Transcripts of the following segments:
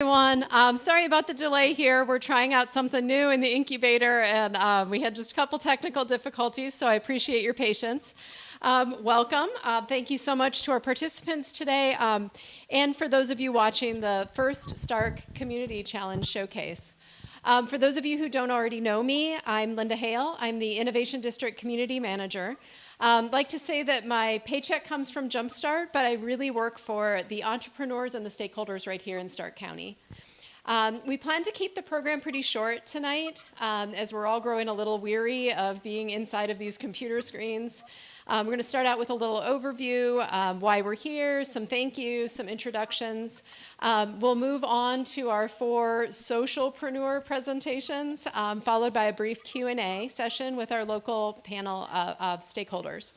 Everyone. Sorry about the delay here. We're trying out something new in the incubator, and we had just a couple technical difficulties, so I appreciate your patience. Welcome. Thank you so much to our participants today, and for those of you watching the first Stark Community Challenge Showcase. For those of you who don't already know me, I'm Linda Hale. I'm the Innovation District Community Manager. I'd like to say that my paycheck comes from Jumpstart, but I really work for the entrepreneurs and the stakeholders right here in Stark County. We plan to keep the program pretty short tonight, as we're all growing a little weary of being inside of these computer screens. We're going to start out with a little overview, why we're here, some thank yous, some introductions. We'll move on to our 4 socialpreneur presentations, followed by a brief Q&A session with our local panel of stakeholders.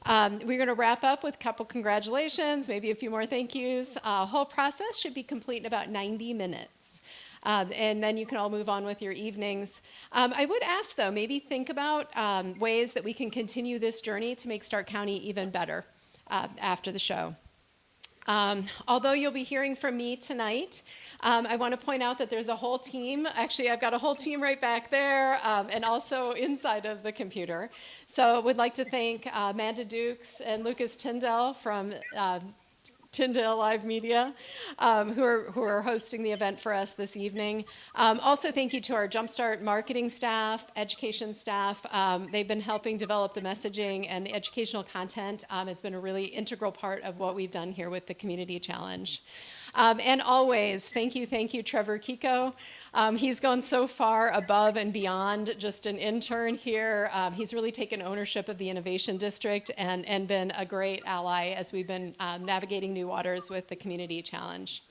We're going to wrap up with a couple congratulations, maybe a few more thank yous. Whole process should be complete in about 90 minutes. And then you can all move on with your evenings. I would ask, though, maybe think about ways that we can continue this journey to make Stark County even better after the show. Although you'll be hearing from me tonight, I want to point out that there's a whole team. Actually, I've got a whole team right back there and also inside of the computer. So I would like to thank Amanda Dukes and Lucas Tyndall from Tyndale Live Media, who are hosting the event for us this evening. Also, thank you to our Jumpstart marketing staff, education staff. They've been helping develop the messaging and the educational content. It's been a really integral part of what we've done here with the Community Challenge. And always, thank you, Trevor Kiko. He's gone so far above and beyond just an intern here. He's really taken ownership of the Innovation District and been a great ally as we've been navigating new waters with the Community Challenge.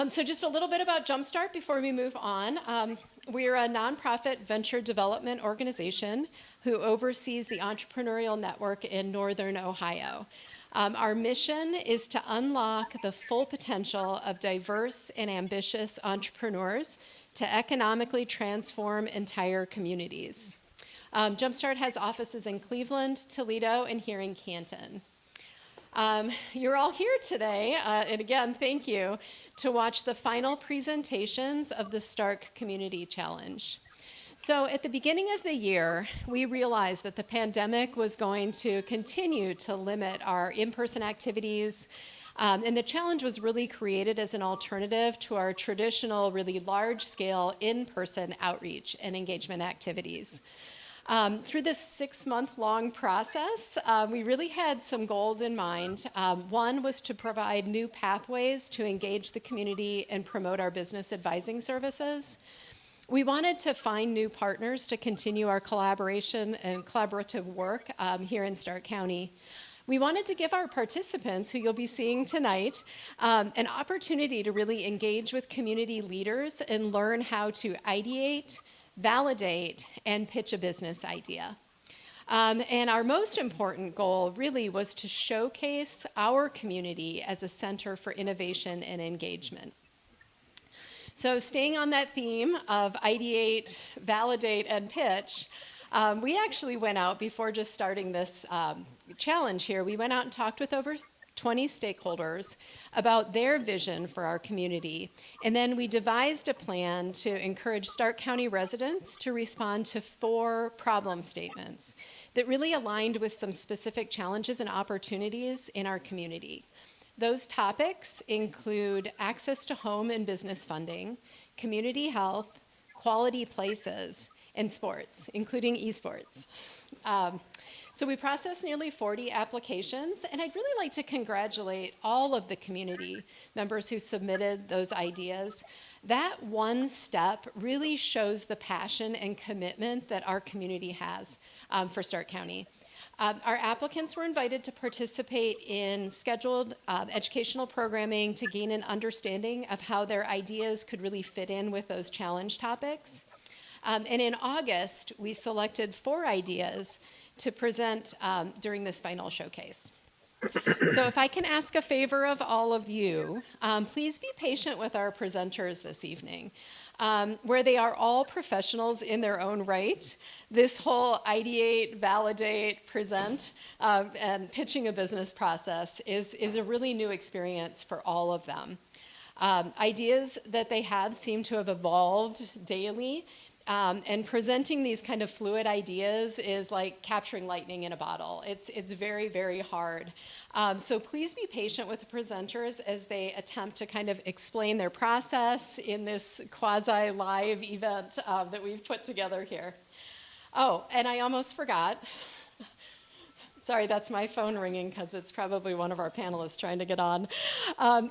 So just a little bit about Jumpstart before we move on. We're a nonprofit venture development organization who oversees the entrepreneurial network in Northern Ohio. Our mission is to unlock the full potential of diverse and ambitious entrepreneurs to economically transform entire communities. Jumpstart has offices in Cleveland, Toledo, and here in Canton. You're all here today, and again, thank you, to watch the final presentations of the Stark Community Challenge. So at the beginning of the year, we realized that the pandemic was going to continue to limit our in-person activities, and the challenge was really created as an alternative to our traditional, really large-scale in-person outreach and engagement activities. Through this 6-month-long process, we really had some goals in mind. One was to provide new pathways to engage the community and promote our business advising services. We wanted to find new partners to continue our collaboration and collaborative work here in Stark County. We wanted to give our participants, who you'll be seeing tonight, an opportunity to really engage with community leaders and learn how to ideate, validate, and pitch a business idea. And our most important goal really was to showcase our community as a center for innovation and engagement. So staying on that theme of ideate, validate, and pitch, we actually went out before just starting this challenge here. We went out and talked with over 20 stakeholders about their vision for our community. And then we devised a plan to encourage Stark County residents to respond to 4 problem statements that really aligned with some specific challenges and opportunities in our community. Those topics include access to home and business funding, community health, quality places, and sports, including esports. So we processed nearly 40 applications, and I'd really like to congratulate all of the community members who submitted those ideas. That one step really shows the passion and commitment that our community has for Stark County. Our applicants were invited to participate in scheduled educational programming to gain an understanding of how their ideas could really fit in with those challenge topics. And in August, we selected 4 ideas to present during this final showcase. So if I can ask a favor of all of you, please be patient with our presenters this evening. Where they are all professionals in their own right, this whole ideate, validate, present, and pitching a business process is a really new experience for all of them. Ideas that they have seem to have evolved daily. And presenting these kind of fluid ideas is like capturing lightning in a bottle. It's very, very hard. So please be patient with the presenters as they attempt to kind of explain their process in this quasi-live event that we've put together here. Oh, and I almost forgot. Sorry, that's my phone ringing because it's probably one of our panelists trying to get on.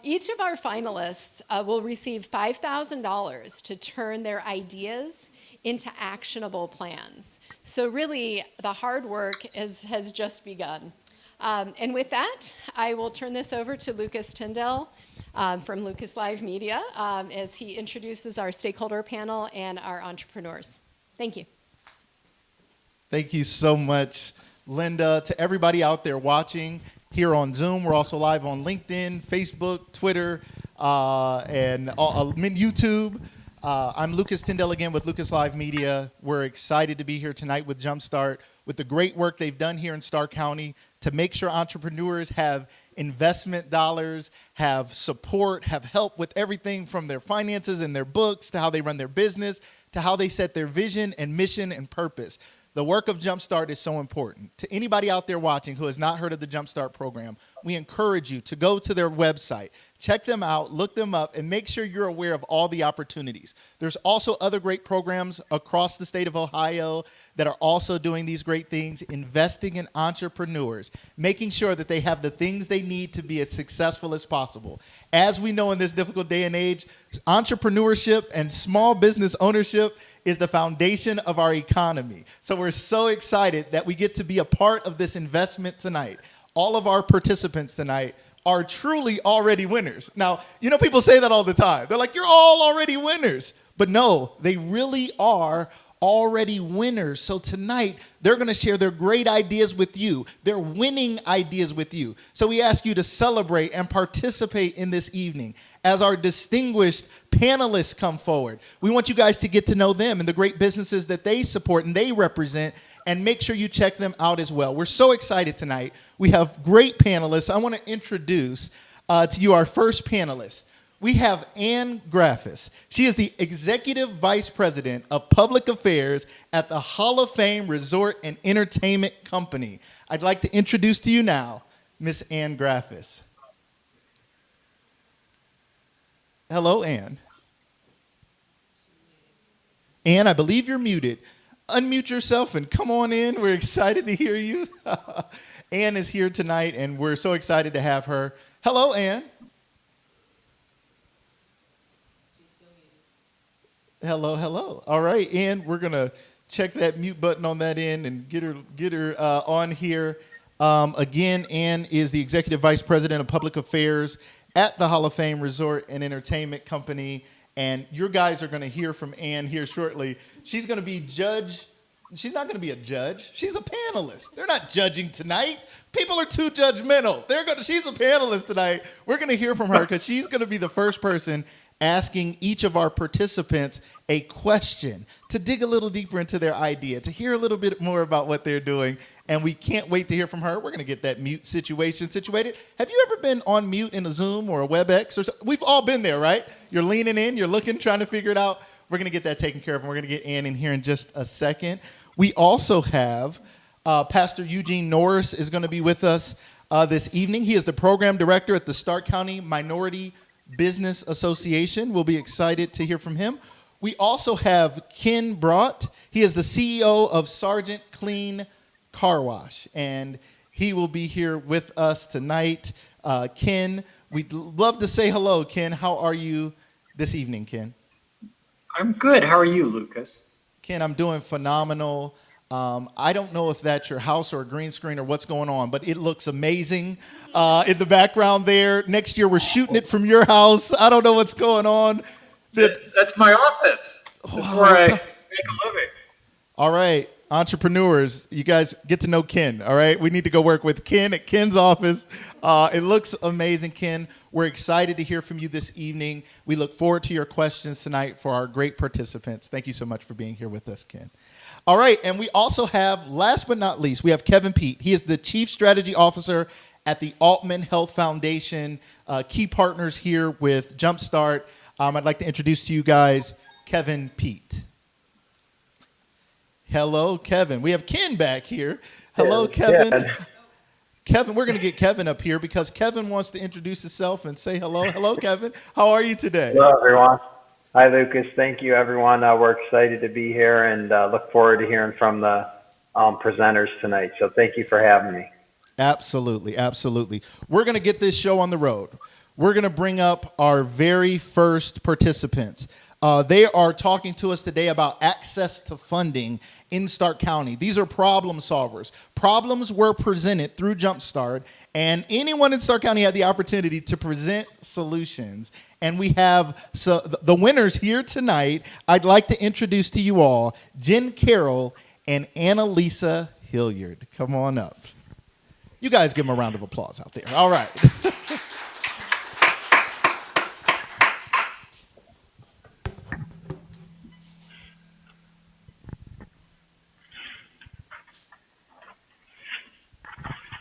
Each of our finalists will receive $5,000 to turn their ideas into actionable plans. So really, the hard work has just begun. And with that, I will turn this over to Lucas Tyndall from Lucas Live Media as he introduces our stakeholder panel and our entrepreneurs. Thank you. Thank you so much, Linda. To everybody out there watching here on Zoom, we're also live on LinkedIn, Facebook, Twitter, and YouTube. I'm Lucas Tyndall again with Lucas Live Media. We're excited to be here tonight with Jumpstart, with the great work they've done here in Starr County to make sure entrepreneurs have investment dollars, have support, have help with everything from their finances and their books to how they run their business to how they set their vision and mission and purpose. The work of Jumpstart is so important. To anybody out there watching who has not heard of the Jumpstart program, we encourage you to go to their website, check them out, look them up, and make sure you're aware of all the opportunities. There's also other great programs across the state of Ohio that are also doing these great things, investing in entrepreneurs, making sure that they have the things they need to be as successful as possible. As we know in this difficult day and age, entrepreneurship and small business ownership is the foundation of our economy. So we're so excited that we get to be a part of this investment tonight. All of our participants tonight are truly already winners. Now, you know, people say that all the time. They're like, you're all already winners. But no, they really are already winners. So tonight, they're going to share their great ideas with you, their winning ideas with you. So we ask you to celebrate and participate in this evening. As our distinguished panelists come forward, we want you guys to get to know them and the great businesses that they support and they represent, and make sure you check them out as well. We're so excited tonight. We have great panelists. I want to introduce to you our first panelist. We have Ann Graffis. She is the Executive Vice President of Public Affairs at the Hall of Fame Resort and Entertainment Company. I'd like to introduce to you now Miss Ann Graffis. Hello, Ann. Ann, I believe you're muted. Unmute yourself and come on in. We're excited to hear you. Ann is here tonight, and we're so excited to have her. Hello, Ann. Hello, hello. All right, Ann, we're going to check that mute button on that end and get her on here. Again, Ann is the Executive Vice President of Public Affairs at the Hall of Fame Resort and Entertainment Company. And your guys are going to hear from Ann here shortly. She's going to be judge. She's not going to be a judge. She's a panelist. They're not judging tonight. People are too judgmental. She's a panelist tonight. We're going to hear from her because she's going to be the first person asking each of our participants a question to dig a little deeper into their idea, to hear a little bit more about what they're doing. And we can't wait to hear from her. We're going to get that mute situation situated. Have you ever been on mute in a Zoom or a WebEx or something? We've all been there, right? You're leaning in, you're looking, trying to figure it out. We're going to get that taken care of, and we're going to get Ann in here in just a second. We also have Pastor Eugene Norris is going to be with us this evening. He is the program director at the Starr County Minority Business Association. We'll be excited to hear from him. We also have Ken Brott. He is the CEO of Sergeant Clean Car Wash, and he will be here with us tonight. Ken, we'd love to say hello. Ken, how are you this evening, Ken? I'm good. How are you, Lucas? Ken, I'm doing phenomenal. I don't know if that's your house or a green screen or what's going on, but it looks amazing in the background there. Next year, we're shooting it from your house. I don't know what's going on. That's my office. That's where I make a living. All right, entrepreneurs, you guys get to know Ken, all right? We need to go work with Ken at Ken's office. It looks amazing, Ken. We're excited to hear from you this evening. We look forward to your questions tonight for our great participants. Thank you so much for being here with us, Ken. All right, and we also have, last but not least, we have Kevin Pete. He is the Chief Strategy Officer at the Altman Health Foundation, key partners here with Jumpstart. I'd like to introduce to you guys Kevin Pete. Hello, Kevin. We have Ken back here. Hello, Kevin. Yeah. Kevin, we're going to get Kevin up here because Kevin wants to introduce himself and say hello. Hello, Kevin. How are you today? Hello, everyone. Hi, Lucas. Thank you, everyone. We're excited to be here and look forward to hearing from the presenters tonight. So thank you for having me. Absolutely, absolutely. We're going to get this show on the road. We're going to bring up our very first participants. They are talking to us today about access to funding in Stark County. These are problem solvers. Problems were presented through Jumpstart, and anyone in Stark County had the opportunity to present solutions. And we have the winners here tonight. I'd like to introduce to you all Jen Carroll and Annalisa Hilliard. Come on up. You guys give them a round of applause out there. All right.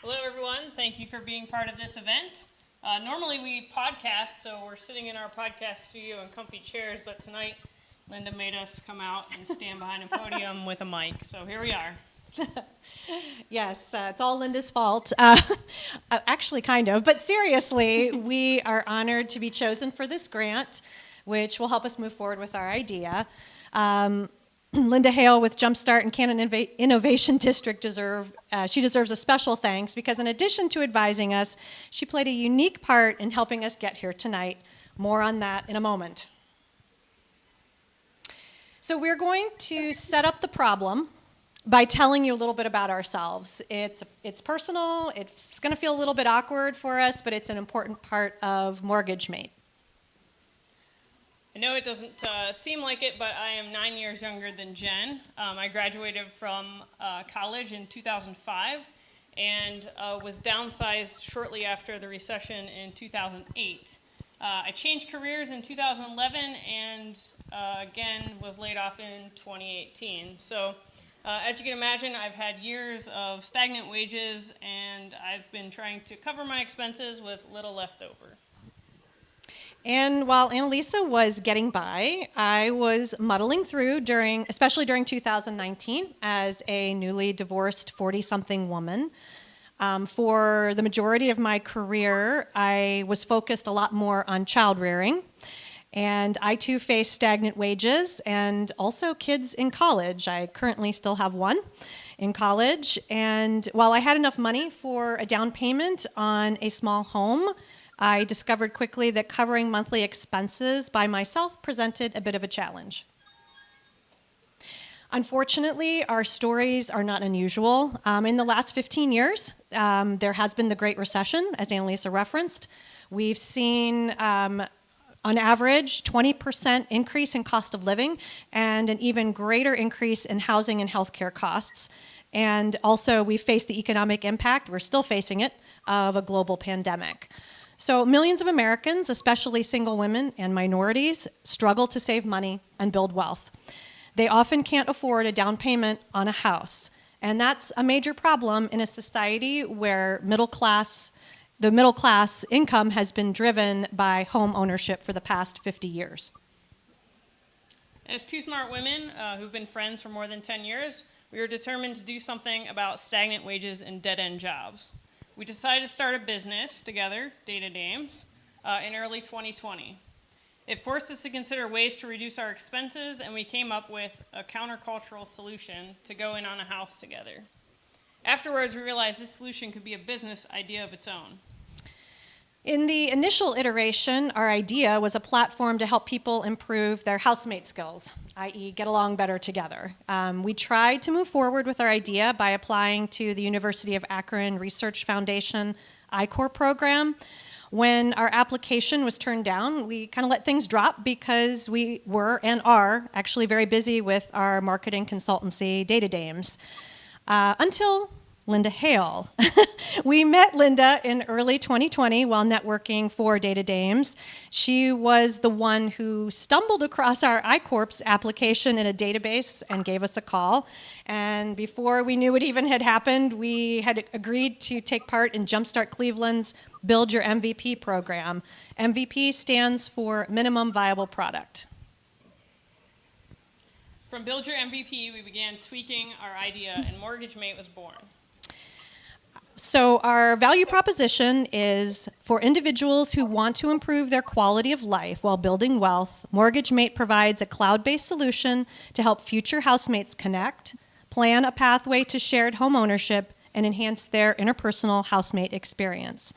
Hello, everyone. Thank you for being part of this event. Normally we podcast, so we're sitting in our podcast studio in comfy chairs, but tonight Linda made us come out and stand behind a podium with a mic. So here we are. Yes, it's all Linda's fault. Actually, kind of. But seriously, we are honored to be chosen for this grant, which will help us move forward with our idea. Linda Hale with Jumpstart and Cannon Innovation District deserves a special thanks because in addition to advising us, she played a unique part in helping us get here tonight. More on that in a moment. So we're going to set up the problem by telling you a little bit about ourselves. It's personal, it's going to feel a little bit awkward for us, but it's an important part of Mortgage Mate. I know it doesn't seem like it, but I am 9 years younger than Jen. I graduated from college in 2005 and was downsized shortly after the recession in 2008. I changed careers in 2011 and again was laid off in 2018. So as you can imagine, I've had years of stagnant wages and I've been trying to cover my expenses with little left over. And while Annalisa was getting by, I was muddling through especially during 2019 as a newly divorced 40-something woman. For the majority of my career, I was focused a lot more on child rearing. And I too faced stagnant wages and also kids in college. I currently still have one in college. And while I had enough money for a down payment on a small home, I discovered quickly that covering monthly expenses by myself presented a bit of a challenge. Unfortunately, our stories are not unusual. In the last 15 years, there has been the Great Recession, as Annalisa referenced. We've seen, on average, 20% increase in cost of living and an even greater increase in housing and healthcare costs. And also, we faced the economic impact, we're still facing it, of a global pandemic. So millions of Americans, especially single women and minorities, struggle to save money and build wealth. They often can't afford a down payment on a house. And that's a major problem in a society where the middle class income has been driven by home ownership for the past 50 years. As two smart women who've been friends for more than 10 years, we were determined to do something about stagnant wages and dead-end jobs. We decided to start a business together, Data Dames, in early 2020. It forced us to consider ways to reduce our expenses, and we came up with a countercultural solution to go in on a house together. Afterwards, we realized this solution could be a business idea of its own. In the initial iteration, our idea was a platform to help people improve their housemate skills, i.e. get along better together. We tried to move forward with our idea by applying to the University of Akron Research Foundation I-Corps program. When our application was turned down, we kind of let things drop because we were and are actually very busy with our marketing consultancy, Data Dames. Until Linda Hale. We met Linda in early 2020 while networking for Data Dames. She was the one who stumbled across our iCorps application in a database and gave us a call. And before we knew it even had happened, we had agreed to take part in Jumpstart Cleveland's Build Your MVP program. MVP stands for Minimum Viable Product. From Build Your MVP, we began tweaking our idea, and Mortgage Mate was born. So our value proposition is for individuals who want to improve their quality of life while building wealth. Mortgage Mate provides a cloud-based solution to help future housemates connect, plan a pathway to shared home ownership, and enhance their interpersonal housemate experience.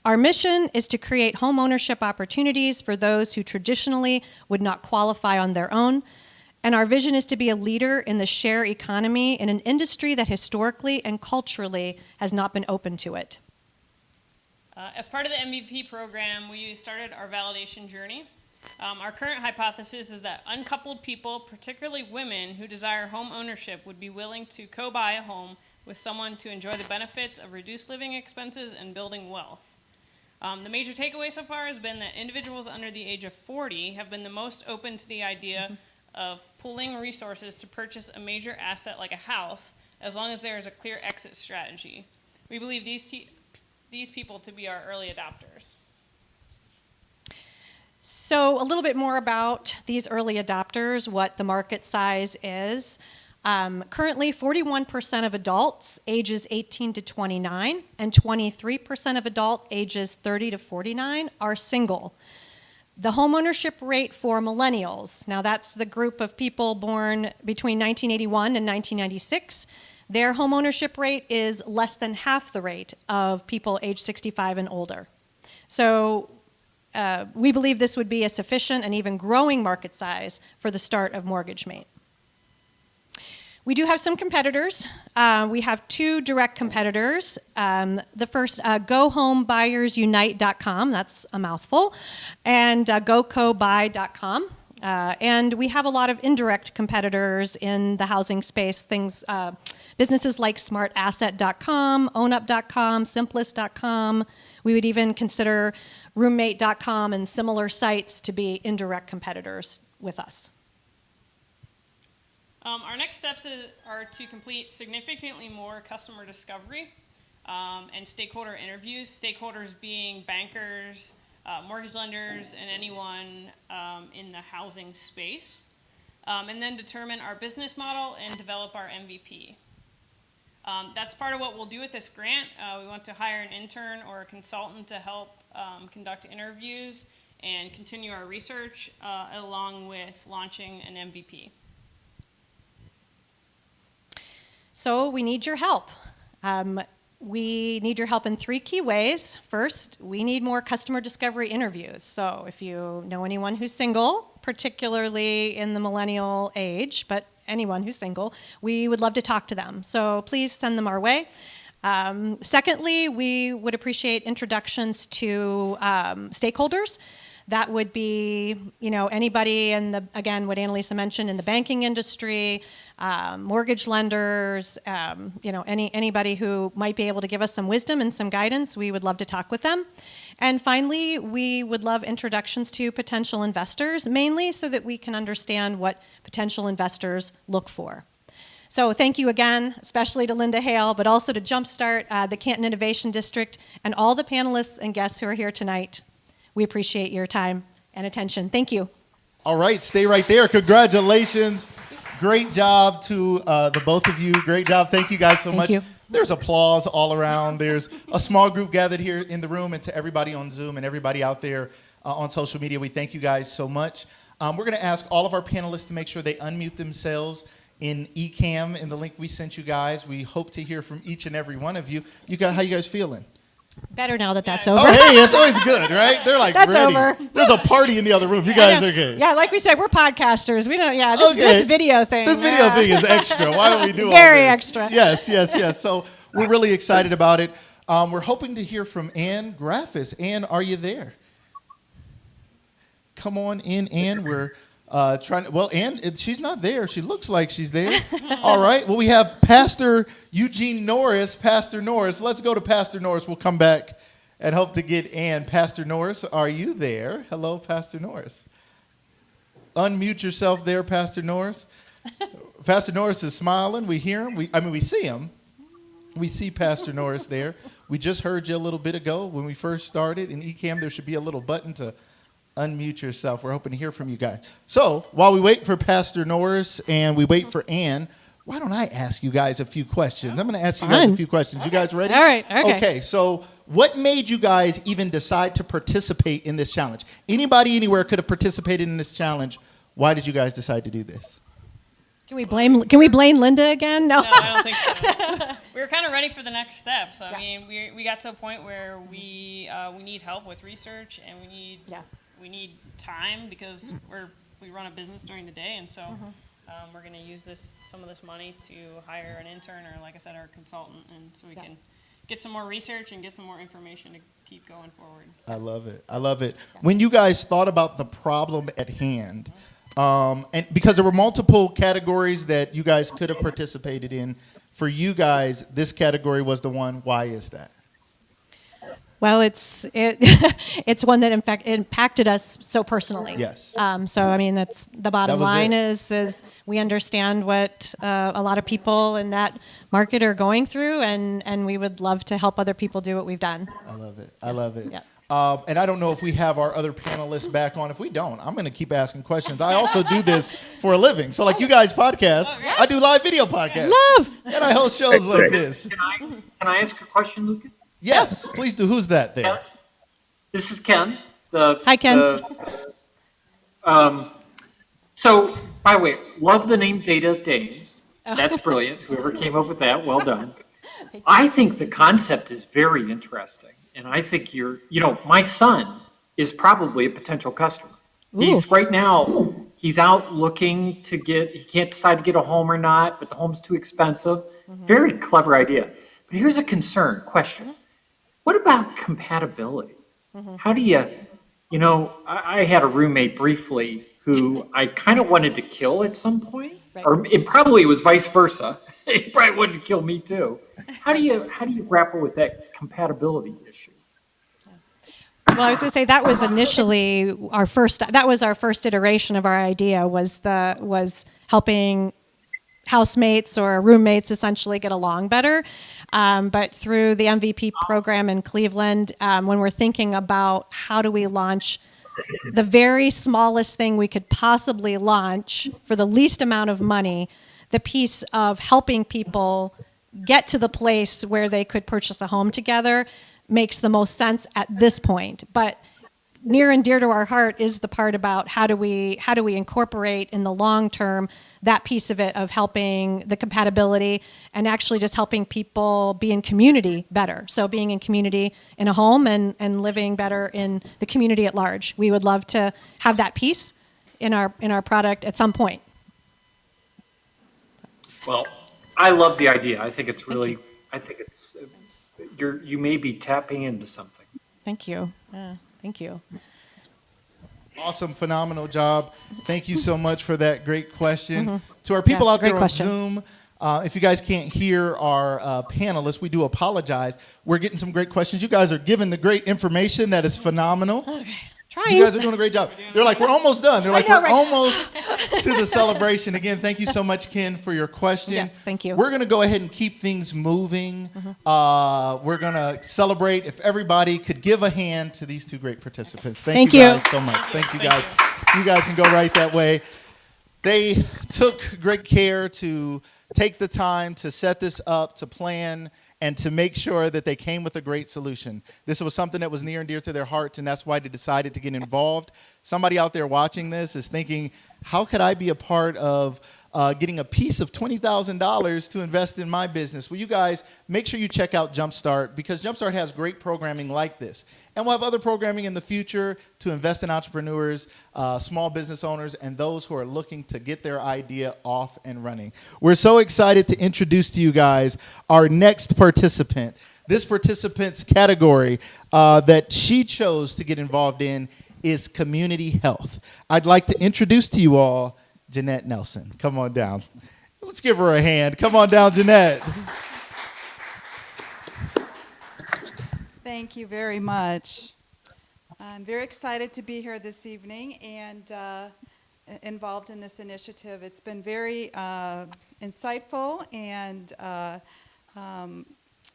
Our mission is to create home ownership opportunities for those who traditionally would not qualify on their own. And our vision is to be a leader in the share economy in an industry that historically and culturally has not been open to it. As part of the MVP program, we started our validation journey. Our current hypothesis is that uncoupled people, particularly women who desire home ownership, would be willing to co-buy a home with someone to enjoy the benefits of reduced living expenses and building wealth. The major takeaway so far has been that individuals under the age of 40 have been the most open to the idea of pooling resources to purchase a major asset like a house, as long as there is a clear exit strategy. We believe these people to be our early adopters. So a little bit more about these early adopters, what the market size is. Currently, 41% of adults ages 18 to 29 and 23% of adult ages 30 to 49 are single. The homeownership rate for millennials, now that's the group of people born between 1981 and 1996, their homeownership rate is less than half the rate of people age 65 and older. So we believe this would be a sufficient and even growing market size for the start of Mortgage Mate. We do have some competitors. We have two direct competitors. The first, GoHomeBuyersUnite.com, that's a mouthful, and GoCoBuy.com. And we have a lot of indirect competitors in the housing space, businesses like SmartAsset.com, OwnUp.com, Simplest.com. We would even consider Roommate.com and similar sites to be indirect competitors with us. Our next steps are to complete significantly more customer discovery and stakeholder interviews, stakeholders being bankers, mortgage lenders, and anyone in the housing space, and then determine our business model and develop our MVP. That's part of what we'll do with this grant. We want to hire an intern or a consultant to help conduct interviews and continue our research along with launching an MVP. So we need your help. We need your help in three key ways. First, we need more customer discovery interviews. So if you know anyone who's single, particularly in the millennial age, but anyone who's single, we would love to talk to them. So please send them our way. Secondly, we would appreciate introductions to stakeholders. That would be, anybody in the, again, what Annalisa mentioned, in the banking industry, mortgage lenders, anybody who might be able to give us some wisdom and some guidance. We would love to talk with them. And finally, we would love introductions to potential investors, mainly so that we can understand what potential investors look for. So thank you again, especially to Linda Hale, but also to Jumpstart, the Canton Innovation District, and all the panelists and guests who are here tonight. We appreciate your time and attention. Thank you. All right, stay right there. Congratulations. Great job to the both of you. Great job. Thank you guys so much. You. There's applause all around. There's a small group gathered here in the room, and to everybody on Zoom and everybody out there on social media, we thank you guys so much. We're going to ask all of our panelists to make sure they unmute themselves in eCam in the link we sent you guys. We hope to hear from each and every one of you. How you guys feeling? Better now that that's over. Oh, hey, it's always good, right? They're like, That's ready. over. There's a party in the other room. You guys are good. Yeah, like we said, we're podcasters. We don't. Yeah, this video thing. This video thing is extra. Why don't we do all Very this? extra. Yes. So we're really excited about it. We're hoping to hear from Ann Graffis. Ann, are you there? Come on in, Ann. We're She's not there. She looks like she's there. All right. Well, we have Pastor Eugene Norris. Pastor Norris. Let's go to Pastor Norris. We'll come back and hope to get Ann. Pastor Norris, are you there? Hello, Pastor Norris. Unmute yourself there, Pastor Norris. Pastor Norris is smiling. We hear him. We see him. We see Pastor Norris there. We just heard you a little bit ago when we first started. In eCam, there should be a little button to unmute yourself. We're hoping to hear from you guys. So while we wait for Pastor Norris and we wait for Ann, why don't I ask you guys a few questions? I'm going to ask you guys a few questions. You guys ready? All right. Okay. Okay, so what made you guys even decide to participate in this challenge? Anybody anywhere could have participated in this challenge. Why did you guys decide to do this? Can we blame Linda again? No. No, I don't think so. We were kind of ready for the next step. So, I mean, we got to a point where we need help with research, and we need time because we run a business during the day, and so we're going to use some of this money to hire an intern or, like I said, our consultant, and so we can get some more research and get some more information to keep going forward. I love it. I love it. When you guys thought about the problem at hand, and because there were multiple categories that you guys could have participated in, for you guys, this category was the one. Why is that? Well, it's one that in fact impacted us so personally. Yes. So I mean, that's the bottom line is we understand what a lot of people in that market are going through, and we would love to help other people do what we've done. I love it. I love it. Yeah. And I don't know if we have our other panelists back on. If we don't, I'm going to keep asking questions. I also do this for a living. So like you guys podcast, I do live video podcasts. Love. And I host shows like this. Can I ask a question, Lucas? Yes, please do. Who's that there? Ken? This is Ken. Hi, Ken. So, by the way, love the name Data Dames. That's brilliant. Whoever came up with that, well done. I think the concept is very interesting. And I think my son is probably a potential customer. Right now, he's out looking he can't decide to get a home or not, but the home's too expensive. Very clever idea. But here's a question. What about compatibility? How do I had a roommate briefly who I kind of wanted to kill at some point, or it probably was vice versa. He probably wanted to kill me too. How do you grapple with that compatibility issue? Well, I was going to say that was initially our first iteration of our idea was helping housemates or roommates essentially get along better. But through the MVP program in Cleveland, when we're thinking about how do we launch the very smallest thing we could possibly launch for the least amount of money, the piece of helping people get to the place where they could purchase a home together makes the most sense at this point. But near and dear to our heart is the part about how do we incorporate in the long term that piece of it of helping the compatibility and actually just helping people be in community better. So being in community in a home and living better in the community at large. We would love to have that piece in our product at some point. Well, I love the idea. I think it's you may be tapping into something. Thank you. Thank you. Awesome, phenomenal job. Thank you so much for that great question. To our people out there on Zoom, if you guys can't hear our panelists, we do apologize. We're getting some great questions. You guys are giving the great information that is phenomenal. Okay. Trying. You guys are doing a great job. They're like, we're almost done. They're like, we're almost to the celebration. Again, thank you so much, Ken, for your question. Yes, thank you. We're going to go ahead and keep things moving. We're going to celebrate. If everybody could give a hand to these two great participants. Thank you guys so much. Thank you guys. You guys can go right that way. They took great care to take the time to set this up, to plan, and to make sure that they came with a great solution. This was something that was near and dear to their hearts, and that's why they decided to get involved. Somebody out there watching this is thinking, how could I be a part of getting a piece of $20,000 to invest in my business? Well, you guys, make sure you check out Jumpstart, because Jumpstart has great programming like this. And we'll have other programming in the future to invest in entrepreneurs, small business owners, and those who are looking to get their idea off and running. We're so excited to introduce to you guys our next participant. This participant's category that she chose to get involved in is community health. I'd like to introduce to you all Jeanette Nelson. Come on down. Let's give her a hand. Come on down, Jeanette. Thank you very much. I'm very excited to be here this evening and involved in this initiative. It's been very insightful and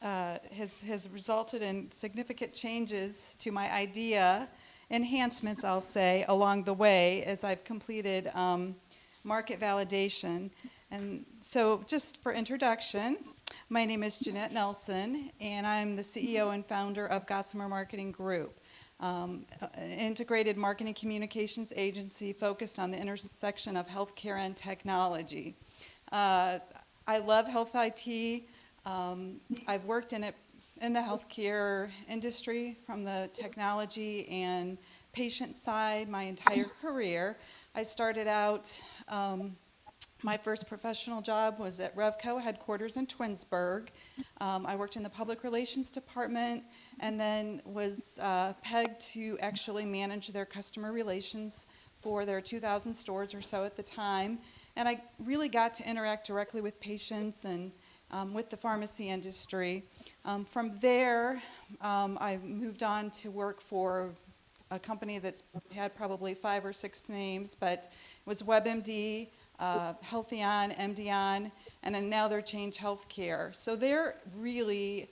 has resulted in significant changes to my idea, enhancements I'll say, along the way as I've completed market validation. And so just for introduction, my name is Jeanette Nelson, and I'm the CEO and founder of Gossamer Marketing Group, an integrated marketing communications agency focused on the intersection of healthcare and technology. I love health IT. I've worked in the healthcare industry from the technology and patient side my entire career. I started out, my first professional job was at Revco headquarters in Twinsburg. I worked in the public relations department and then was pegged to actually manage their customer relations for their 2,000 stores or so at the time. And I really got to interact directly with patients and with the pharmacy industry. From there, I moved on to work for a company that's had probably 5 or 6 names, but it was WebMD, Healthion, MDon, and then now they're Change Healthcare. So they're really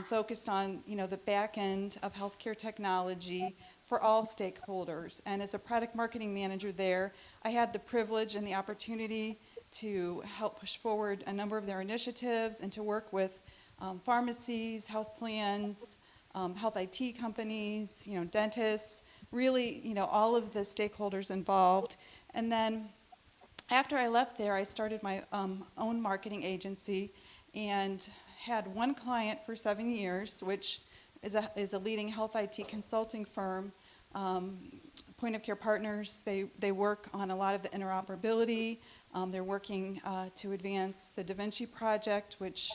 focused on the back end of healthcare technology for all stakeholders. And as a product marketing manager there, I had the privilege and the opportunity to help push forward a number of their initiatives and to work with pharmacies, health plans, health IT companies, dentists, really, all of the stakeholders involved. And then after I left there, I started my own marketing agency and had one client for 7 years, which is a leading health IT consulting firm. Point of Care Partners, they work on a lot of the interoperability. They're working to advance the Da Vinci project, which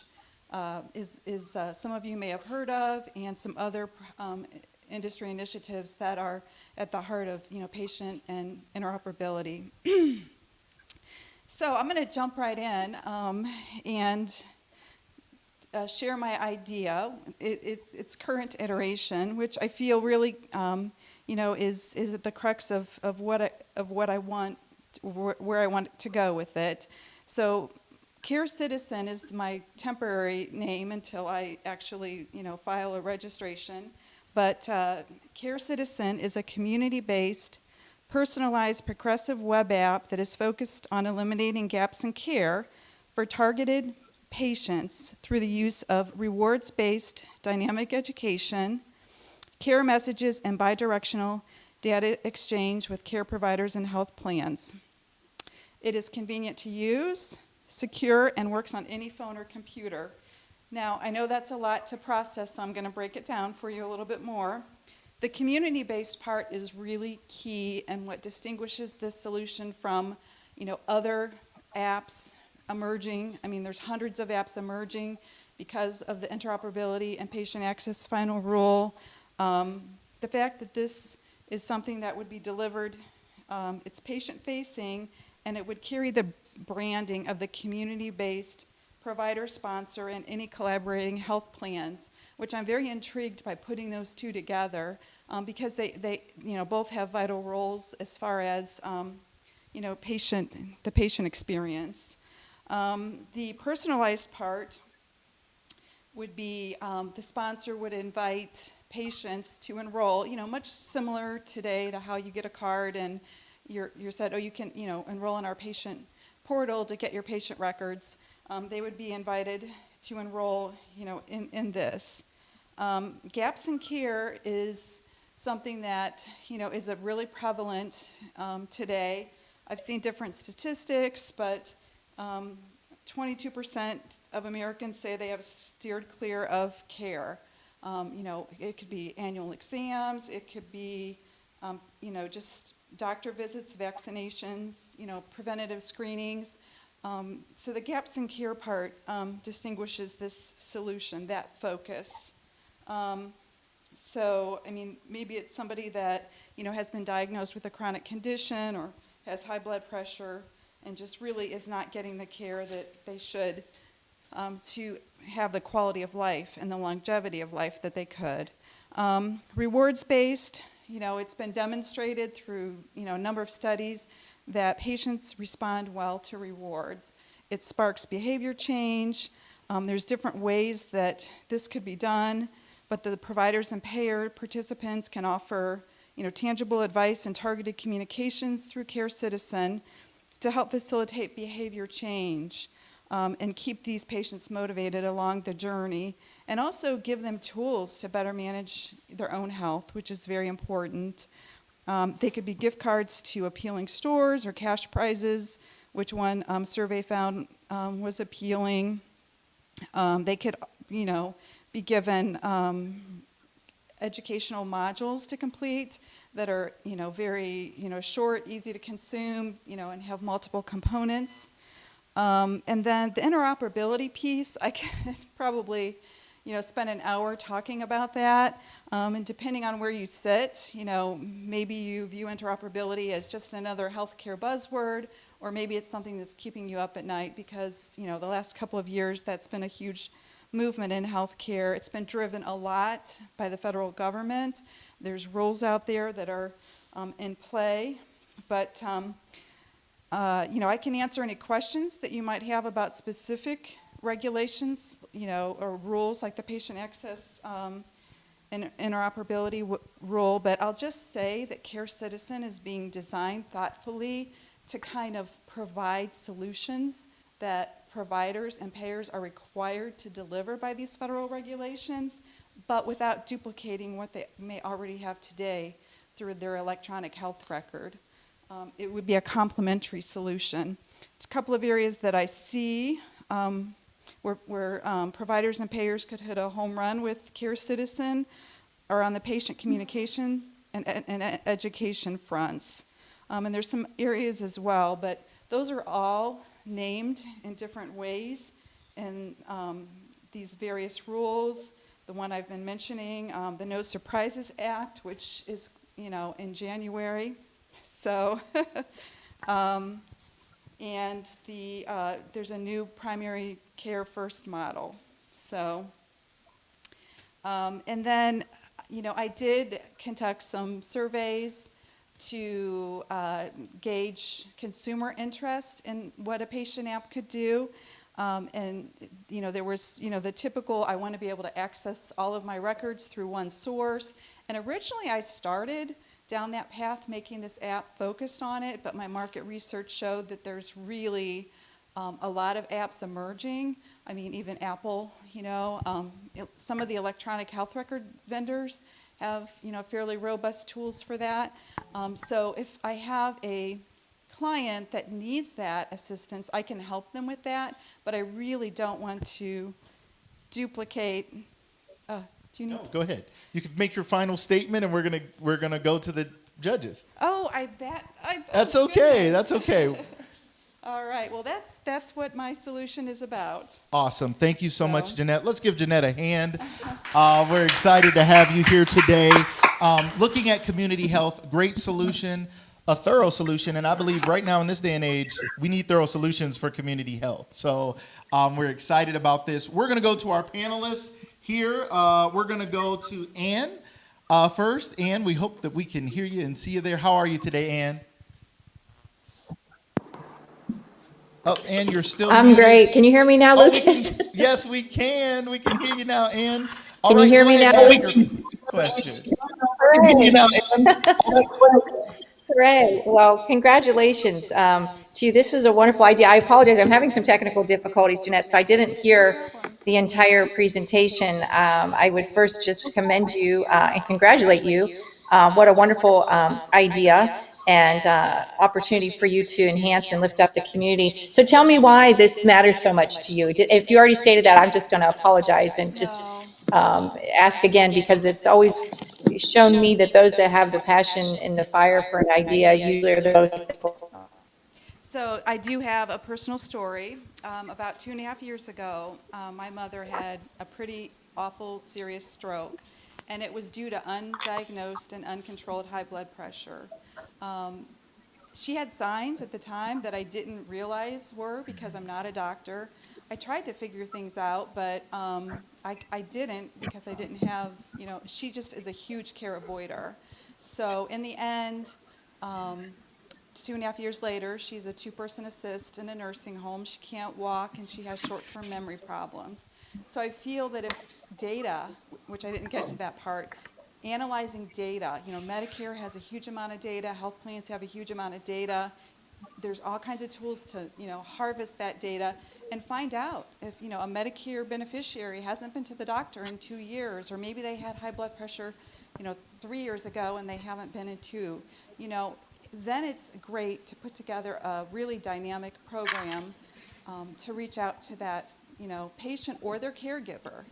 is some of you may have heard of, and some other industry initiatives that are at the heart of patient and interoperability. So I'm going to jump right in and share my idea. Its current iteration, which I feel really is at the crux of what I want, where I want to go with it. So Care Citizen is my temporary name until I actually file a registration. But Care Citizen is a community-based, personalized, progressive web app that is focused on eliminating gaps in care for targeted patients through the use of rewards-based dynamic education, care messages, and bidirectional data exchange with care providers and health plans. It is convenient to use, secure, and works on any phone or computer. Now, I know that's a lot to process, so I'm going to break it down for you a little bit more. The community-based part is really key and what distinguishes this solution from, other apps emerging. I mean, there's hundreds of apps emerging because of the interoperability and patient access final rule. The fact that this is something that would be delivered, it's patient-facing, and it would carry the branding of the community-based provider sponsor and any collaborating health plans, which I'm very intrigued by putting those two together because they both have vital roles as far as the patient experience. The personalized part would be the sponsor would invite patients to enroll, much similar today to how you get a card and you're said, oh, you can enroll in our patient portal to get your patient records. They would be invited to enroll, in this. Gaps in care is something that, is a really prevalent today. I've seen different statistics, but 22% of Americans say they have steered clear of care. It could be annual exams, it could be, just doctor visits, vaccinations, preventative screenings. So the gaps in care part distinguishes this solution, that focus. So, maybe it's somebody that, has been diagnosed with a chronic condition or has high blood pressure and just really is not getting the care that they should to have the quality of life and the longevity of life that they could. Rewards-based, it's been demonstrated through, a number of studies that patients respond well to rewards. It sparks behavior change. There's different ways that this could be done, but the providers and payer participants can offer, tangible advice and targeted communications through Care Citizen to help facilitate behavior change and keep these patients motivated along the journey, and also give them tools to better manage their own health, which is very important. They could be gift cards to appealing stores or cash prizes, which one survey found was appealing. They could, be given educational modules to complete that are, very, short, easy to consume, and have multiple components. And then the interoperability piece, I could probably, spend an hour talking about that. And depending on where you sit, maybe you view interoperability as just another healthcare buzzword, or maybe it's something that's keeping you up at night because, the last couple of years that's been a huge movement in healthcare. It's been driven a lot by the federal government. There's rules out there that are in play, but I can answer any questions that you might have about specific regulations, or rules like the patient access and interoperability rule, but I'll just say that Care Citizen is being designed thoughtfully to kind of provide solutions that providers and payers are required to deliver by these federal regulations, but without duplicating what they may already have today through their electronic health record. It would be a complementary solution. It's a couple of areas that I see where providers and payers could hit a home run with Care Citizen are on the patient communication and education fronts. And there's some areas as well, but those are all named in different ways in these various rules. The one I've been mentioning, the No Surprises Act, which is, in January. So, and there's a new primary care first model. So, and then, I did conduct some surveys to gauge consumer interest in what a patient app could do. And, there was, the typical, I want to be able to access all of my records through one source. And originally I started down that path making this app focused on it, but my market research showed that there's really a lot of apps emerging. I mean, even Apple, some of the electronic health record vendors have, fairly robust tools for that. So if I have a client that needs that assistance, I can help them with that, but I really don't want to duplicate. Do you need Go ahead. You can make your final statement, and we're gonna go to the judges. Oh, That's okay. That's okay. All right. Well, that's what my solution is about. Awesome. Thank you so much, Jeanette. Let's give Jeanette a hand. We're excited to have you here today. Looking at community health, great solution, a thorough solution, and I believe right now in this day and age, we need thorough solutions for community health. So we're excited about this. We're going to go to our panelists here. We're going to go to Ann first. Ann, we hope that we can hear you and see you there. How are you today, Ann? Oh, Ann, you're still I'm muted. great. Can you hear me now, Lucas? Yes, we can. We can hear you now, Ann. Can you hear me now? Question. Hooray. Well, congratulations to you. This is a wonderful idea. I apologize. I'm having some technical difficulties, Jeanette, so I didn't hear the entire presentation. I would first just commend you and congratulate you. What a wonderful idea and opportunity for you to enhance and lift up the community. So tell me why this matters so much to you. If you already stated that, I'm just going to apologize and just ask again, because it's always shown me that those that have the passion and the fire for an idea, usually are those. So I do have a personal story. About 2.5 years ago, my mother had a pretty awful, serious stroke. and it was due to undiagnosed and uncontrolled high blood pressure. She had signs at the time that I didn't realize were, because I'm not a doctor. I tried to figure things out, but I didn't, because I didn't have, she just is a huge care avoider. So in the end, 2.5 years later, she's a 2-person assist in a nursing home. She can't walk, and she has short-term memory problems. So I feel that if data, which I didn't get to that part, analyzing data, Medicare has a huge amount of data, health plans have a huge amount of data. There's all kinds of tools to, harvest that data and find out if, a Medicare beneficiary hasn't been to the doctor in 2 years, or maybe they had high blood pressure, 3 years ago and they haven't been in 2, then it's great to put together a really dynamic program to reach out to that, patient or their caregiver,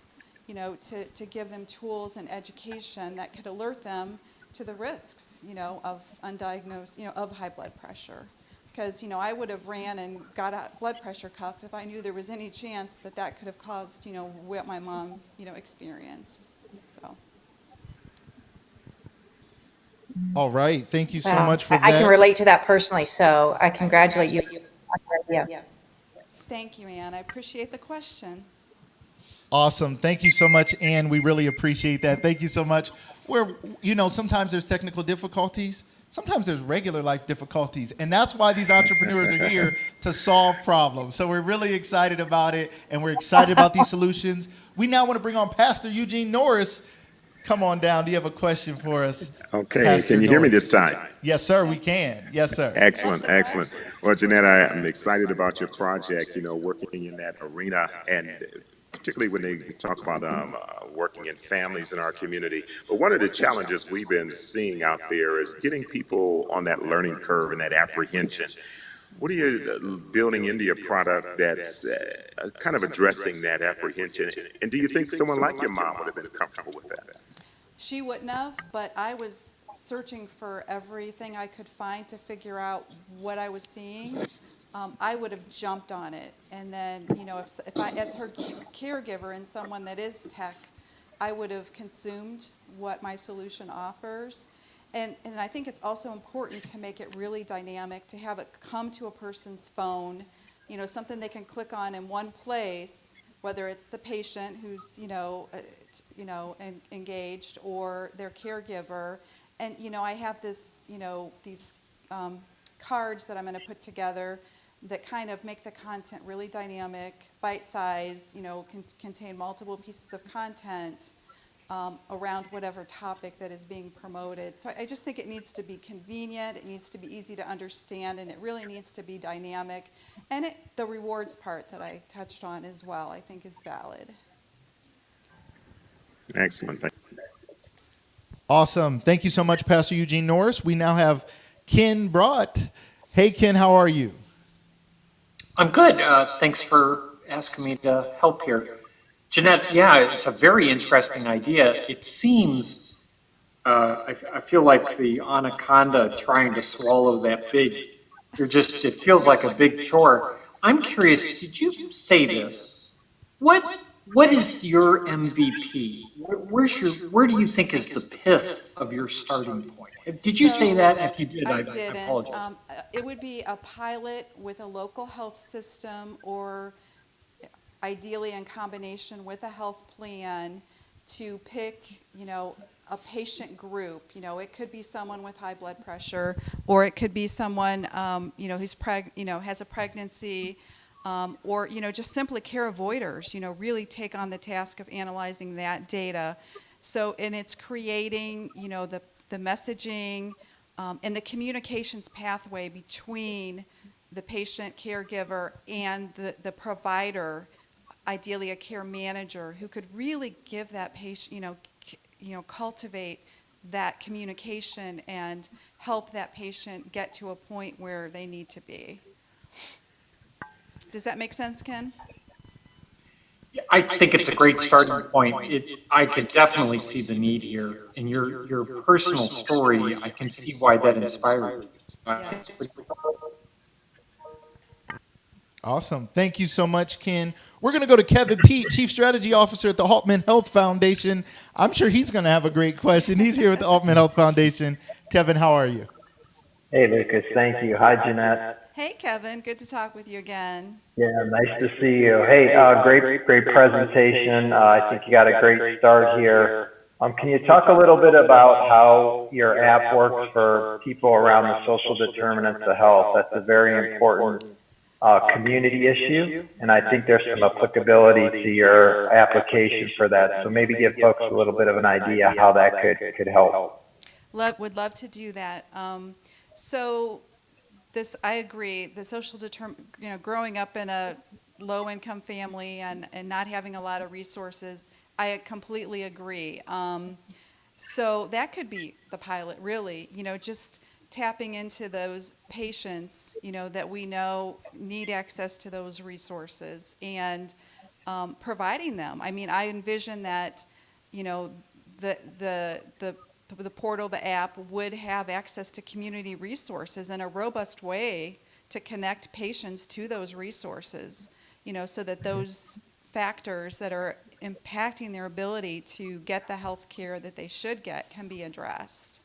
to give them tools and education that could alert them to the risks, of undiagnosed, of high blood pressure. Because, I would have ran and got a blood pressure cuff if I knew there was any chance that that could have caused, what my mom, experienced. So. All right. Thank you so Wow. much for I that. can relate to that personally, so I congratulate you on your idea. Thank you, Ann. I appreciate the question. Awesome. Thank you so much, Ann. We really appreciate that. Thank you so much. Sometimes there's technical difficulties. Sometimes there's regular life difficulties. And that's why these entrepreneurs are here, to solve problems. So we're really excited about it, and we're excited about these solutions. We now want to bring on Pastor Eugene Norris. Come on down. Do you have a question for us? Okay, Pastor can you hear me Norris? this time? Yes, sir, we can. Yes, sir. Excellent, excellent. Well, Jeanette, I'm excited about your project, working in that arena, and particularly when they talk about working in families in our community. But one of the challenges we've been seeing out there is getting people on that learning curve and that apprehension. What are you building into your product that's kind of addressing that apprehension? And do you think someone like your mom would have been comfortable with that? She wouldn't have, but I was searching for everything I could find to figure out what I was seeing. I would have jumped on it. And then, if I, as her caregiver and someone that is tech, I would have consumed what my solution offers. And I think it's also important to make it really dynamic, to have it come to a person's phone, something they can click on in one place, whether it's the patient who's, engaged, or their caregiver. And, I have this, these cards that I'm going to put together that kind of make the content really dynamic, bite-sized, contain multiple pieces of content around whatever topic that is being promoted. So I just think it needs to be convenient, it needs to be easy to understand, and it really needs to be dynamic. And the rewards part that I touched on as well, I think, is valid. Excellent. Awesome. Thank you so much, Pastor Eugene Norris. We now have Ken Brott. Hey, Ken, how are you? I'm good. Thanks for asking me to help here. Jeanette, yeah, it's a very interesting idea. It seems, I feel like the anaconda trying to swallow that big. It feels like a big chore. I'm curious, did you say this? What is your MVP? Where do you think is the pith of your starting point? Did you say that? If you did, I didn't. apologize. It would be a pilot with a local health system, or ideally in combination with a health plan, to pick, a patient group. It could be someone with high blood pressure, or it could be someone, who's has a pregnancy, or, just simply care avoiders, really take on the task of analyzing that data. So, and it's creating, the messaging and the communications pathway between the patient caregiver and the provider, ideally a care manager, who could really give that patient, cultivate that communication and help that patient get to a point where they need to be. Does that make sense, Ken? I think it's a great starting point. I could definitely see the need here. In your personal story, I can see why that inspired you. Yes. Awesome. Thank you so much, Ken. We're going to go to Kevin Pete, Chief Strategy Officer at the Altman Health Foundation. I'm sure he's going to have a great question. He's here with the Altman Health Foundation. Kevin, how are you? Hey, Lucas. Thank you. Hi, Jeanette. Hey, Kevin. Good to talk with you again. Yeah, nice to see you. Hey, great presentation. I think you got a great start here. Can you talk a little bit about how your app works for people around the social determinants of health? That's a very important community issue, and I think there's some applicability to your application for that. So maybe give folks a little bit of an idea how that could help. Would love to do that. So this, I agree, the social growing up in a low-income family and not having a lot of resources, I completely agree. So that could be the pilot, really, just tapping into those patients, that we know need access to those resources and providing them. I mean, I envision that, the portal, the app would have access to community resources in a robust way to connect patients to those resources, so that those factors that are impacting their ability to get the health care that they should get can be addressed.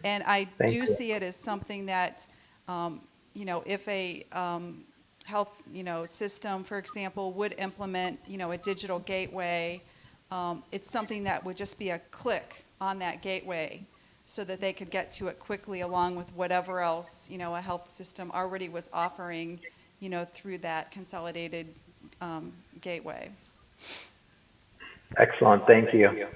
And I do see it as something that, if a health, system, for example, would implement, a digital gateway, it's something that would just be a click on that gateway so that they could get to it quickly along with whatever else, a health system already was offering, through that consolidated gateway. Excellent. Thank you.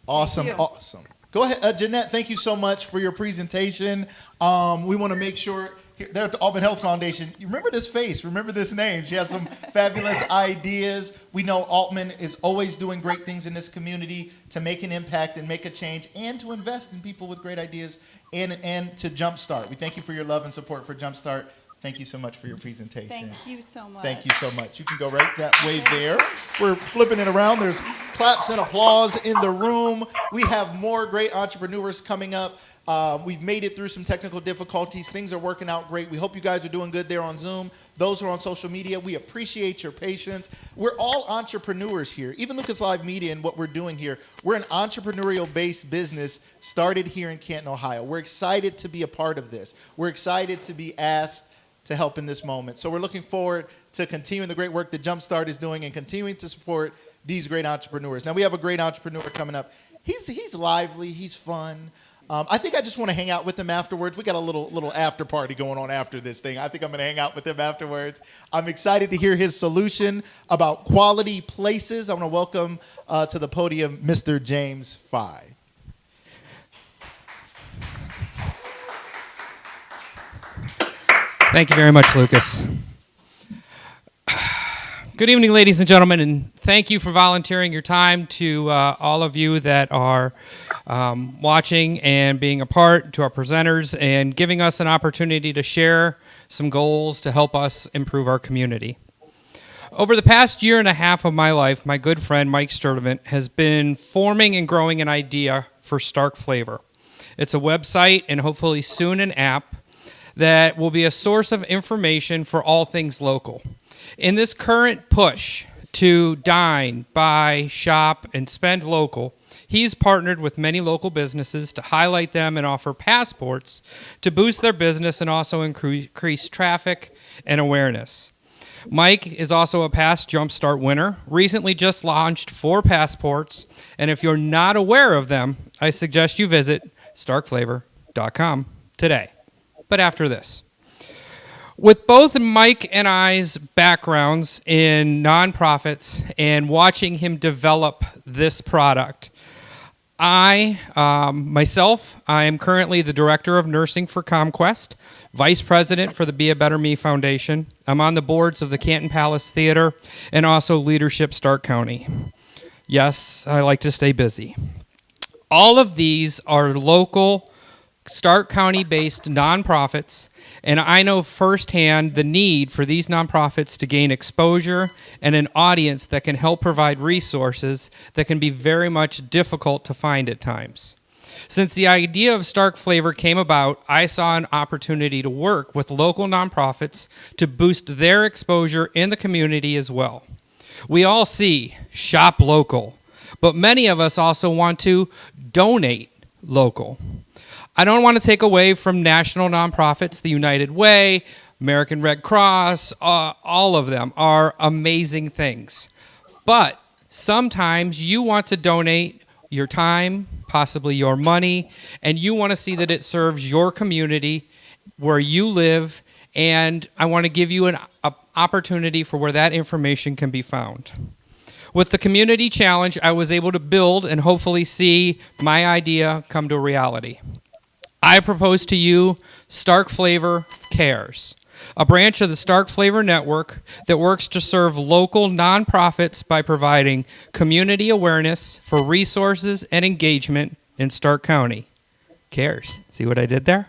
Awesome. Thank you. Awesome. Go ahead, Jeanette. Thank you so much for your presentation. We want to make sure there at the Altman Health Foundation, you remember this face, remember this name. She has some fabulous ideas. We know Altman is always doing great things in this community to make an impact and make a change and to invest in people with great ideas and to Jumpstart. We thank you for your love and support for Jumpstart. Thank you so much for your presentation. Thank you so much. Thank you so much. You can go right that way there. We're flipping it around. There's claps and applause in the room. We have more great entrepreneurs coming up. We've made it through some technical difficulties. Things are working out great. We hope you guys are doing good there on Zoom. Those who are on social media, we appreciate your patience. We're all entrepreneurs here. Even Lucas Live Media and what we're doing here, we're an entrepreneurial-based business started here in Canton, Ohio. We're excited to be a part of this. We're excited to be asked to help in this moment. So we're looking forward to continuing the great work that Jumpstart is doing and continuing to support these great entrepreneurs. Now we have a great entrepreneur coming up. He's lively, he's fun. I think I just want to hang out with him afterwards. We got a little after party going on after this thing. I think I'm going to hang out with him afterwards. I'm excited to hear his solution about quality places. I want to welcome to the podium Mr. James Fye. Thank you very much, Lucas. Good evening, ladies and gentlemen, and thank you for volunteering your time to all of you that are watching and being a part, to our presenters, and giving us an opportunity to share some goals to help us improve our community. Over the past year and a half of my life, my good friend Mike Sturdivant has been forming and growing an idea for Stark Flavor. It's a website and hopefully soon an app that will be a source of information for all things local. In this current push to dine, buy, shop, and spend local, he's partnered with many local businesses to highlight them and offer passports to boost their business and also increase traffic and awareness. Mike is also a past Jumpstart winner, recently just launched 4 passports, and if you're not aware of them, I suggest you visit starkflavor.com today. But after this, with both Mike and I's backgrounds in nonprofits and watching him develop this product, I am currently the Director of Nursing for ComQuest, Vice President for the Be a Better Me Foundation. I'm on the boards of the Canton Palace Theater and also Leadership Stark County. Yes, I like to stay busy. All of these are local Stark County-based nonprofits, and I know firsthand the need for these nonprofits to gain exposure and an audience that can help provide resources that can be very much difficult to find at times. Since the idea of Stark Flavor came about, I saw an opportunity to work with local nonprofits to boost their exposure in the community as well. We all see shop local, but many of us also want to donate local. I don't want to take away from national nonprofits. The United Way, American Red Cross, all of them are amazing things. But sometimes you want to donate your time, possibly your money, and you want to see that it serves your community where you live, and I want to give you an opportunity for where that information can be found. With the community challenge, I was able to build and hopefully see my idea come to reality. I propose to you Stark Flavor Cares, a branch of the Stark Flavor Network that works to serve local nonprofits by providing community awareness for resources and engagement in Stark County. Cares. See what I did there?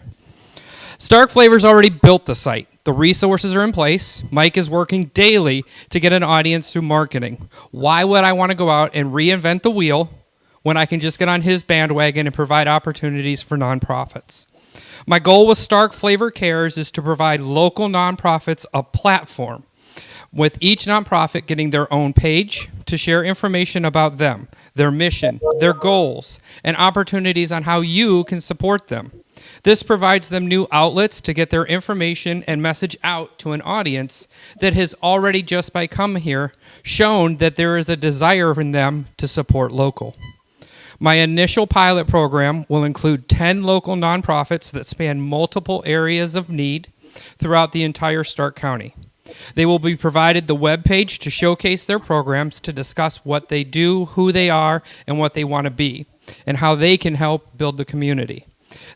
Stark Flavor's already built the site. The resources are in place. Mike is working daily to get an audience through marketing. Why would I want to go out and reinvent the wheel when I can just get on his bandwagon and provide opportunities for nonprofits? My goal with Stark Flavor Cares is to provide local nonprofits a platform, with each nonprofit getting their own page to share information about them, their mission, their goals, and opportunities on how you can support them. This provides them new outlets to get their information and message out to an audience that has already, just by coming here, shown that there is a desire in them to support local. My initial pilot program will include 10 local nonprofits that span multiple areas of need throughout the entire Stark County. They will be provided the webpage to showcase their programs, to discuss what they do, who they are, and what they want to be, and how they can help build the community.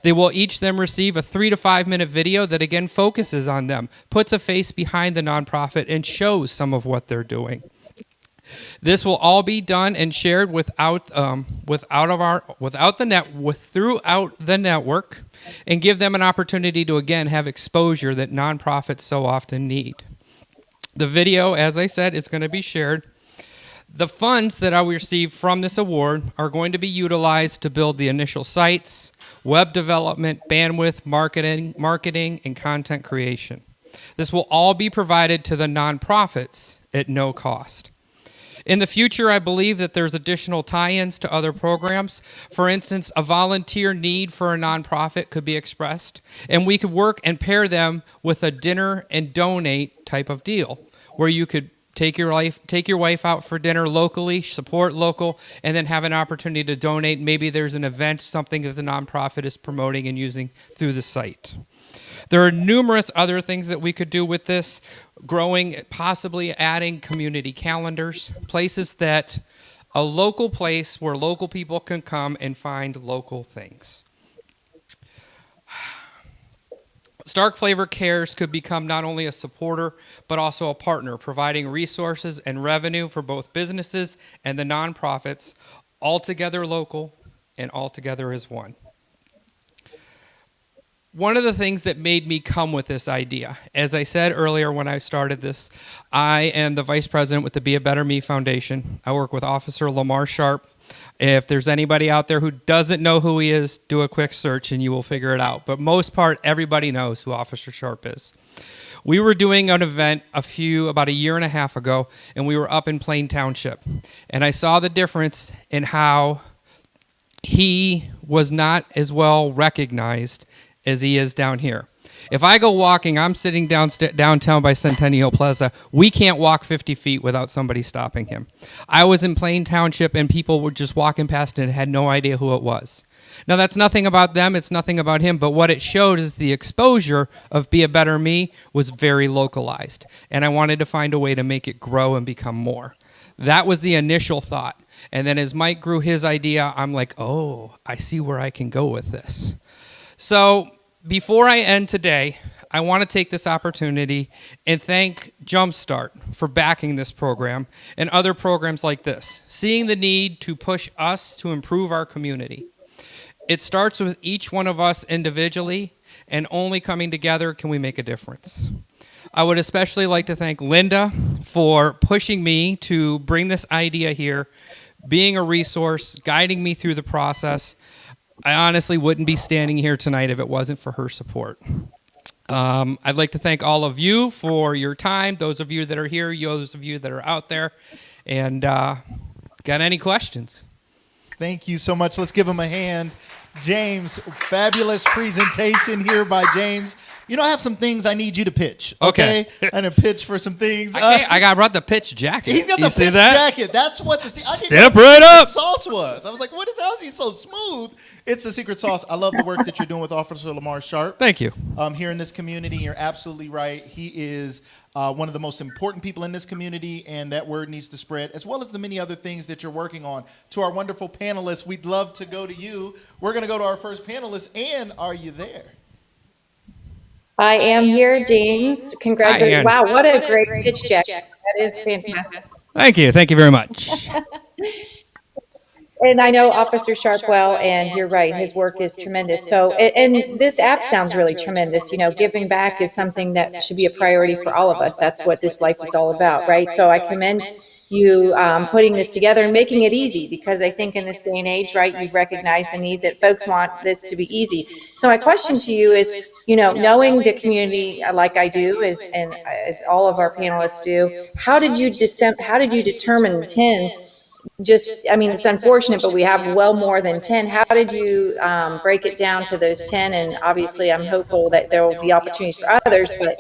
They will each then receive a 3 to 5 minute video that again focuses on them, puts a face behind the nonprofit, and shows some of what they're doing. This will all be done and shared throughout the network, and give them an opportunity to again have exposure that nonprofits so often need. The video, as I said, is going to be shared. The funds that I will receive from this award are going to be utilized to build the initial sites, web development, bandwidth, marketing, and content creation. This will all be provided to the nonprofits at no cost. In the future, I believe that there's additional tie-ins to other programs. For instance, a volunteer need for a nonprofit could be expressed, and we could work and pair them with a dinner and donate type of deal, where you could take your wife out for dinner locally, support local, and then have an opportunity to donate. Maybe there's an event, something that the nonprofit is promoting and using through the site. There are numerous other things that we could do with this, growing, possibly adding community calendars, places that a local place where local people can come and find local things. Stark Flavor Cares could become not only a supporter, but also a partner, providing resources and revenue for both businesses and the nonprofits, all together local and all together as one. One of the things that made me come with this idea, as I said earlier when I started this, I am the vice president with the Be a Better Me Foundation. I work with Officer Lamar Sharp. If there's anybody out there who doesn't know who he is, do a quick search and you will figure it out. But most part, everybody knows who Officer Sharp is. We were doing an event about a year and a half ago, and we were up in Plain Township. And I saw the difference in how he was not as well recognized as he is down here. If I go walking, I'm sitting downtown by Centennial Plaza. We can't walk 50 feet without somebody stopping him. I was in Plain Township and people were just walking past and had no idea who it was. Now that's nothing about them, it's nothing about him, but what it showed is the exposure of Be a Better Me was very localized. And I wanted to find a way to make it grow and become more. That was the initial thought. And then as Mike grew his idea, I'm like, oh, I see where I can go with this. So before I end today, I want to take this opportunity and thank Jumpstart for backing this program and other programs like this, seeing the need to push us to improve our community. It starts with each one of us individually, and only coming together can we make a difference. I would especially like to thank Linda for pushing me to bring this idea here, being a resource, guiding me through the process. I honestly wouldn't be standing here tonight if it wasn't for her support. I'd like to thank all of you for your time, those of you that are here, those of you that are out there. And got any questions? Thank you so much. Let's give him a hand. James, fabulous presentation here by James. You know, I have some things I need you to pitch. Okay. I'm going to pitch for some things. I brought the pitch jacket. He's got You the see pitch that? jacket. That's what I didn't Step know what the right secret up. sauce was. I was like, what is, how is he so smooth? It's the secret sauce. I love the work that you're doing with Officer Lamar Sharp. Thank you. Here in this community. You're absolutely right. He is one of the most important people in this community, and that word needs to spread, as well as the many other things that you're working on. To our wonderful panelists, we'd love to go to you. We're going to go to our first panelist, and are you there? I am here, James. Congratulations. Hi, Ann. Wow, what a great pitch, Jack. That is fantastic. Thank you. Thank you very much. And I know Officer Sharp well, and you're right, his work is tremendous. So, and this app sounds really tremendous. You know, giving back is something that should be a priority for all of us. That's what this life is all about, right? So I commend you putting this together and making it easy, because I think in this day and age, right, you recognize the need that folks want this to be easy. So my question to you is, you know, knowing the community like I do, and as all of our panelists do, how did you determine 10? Just, I mean, it's unfortunate, but we have well more than 10. How did you break it down to those 10? And obviously, I'm hopeful that there will be opportunities for others, but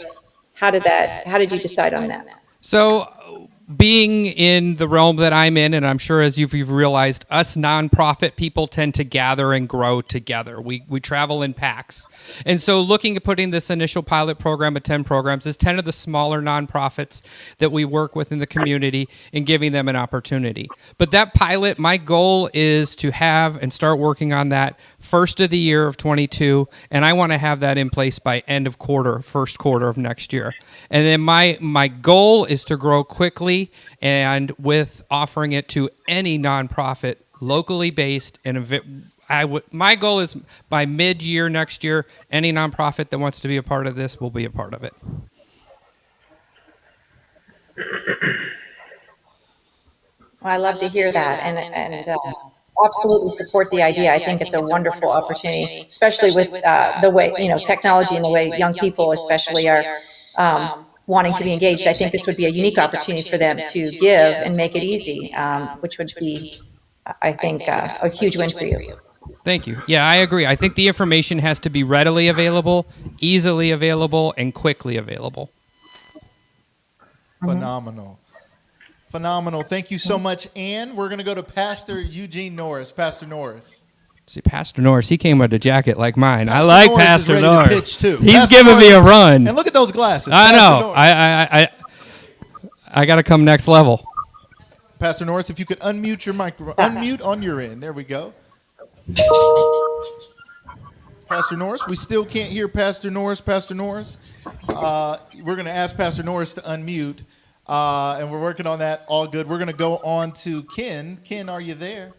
how did you decide on that? So, being in the realm that I'm in, and I'm sure as you've realized, us nonprofit people tend to gather and grow together. We travel in packs. And so looking at putting this initial pilot program of 10 programs is 10 of the smaller nonprofits that we work with in the community and giving them an opportunity. But that pilot, my goal is to have and start working on that first of the year of 22, and I want to have that in place by end of first quarter of next year. And then my goal is to grow quickly and with offering it to any nonprofit, locally based, and my goal is by mid-year next year, any nonprofit that wants to be a part of this will be a part of it. Well, I love to hear that, and absolutely support the idea. I think it's a wonderful opportunity, especially with the way, you know, technology and the way young people especially are wanting to be engaged. I think this would be a unique opportunity for them to give and make it easy, which would be, I think, a huge win for you. Thank you. Yeah, I agree. I think the information has to be readily available, easily available, and quickly available. Phenomenal. Phenomenal. Thank you so much, Ann. We're going to go to Pastor Eugene Norris. Pastor Norris. See, Pastor Norris, he came with a jacket like mine. Pastor I like Norris is Pastor ready to Norris. pitch too. He's Pastor giving me a Norris. run. And look at those glasses. I Pastor know. Norris. I got to come next level. Pastor Norris, if you could unmute your microphone. Unmute on your end. There we go. Pastor Norris, we still can't hear Pastor Norris. Pastor Norris, we're going to ask Pastor Norris to unmute, and we're working on that. All good. We're going to go on to Ken. Ken, are you there?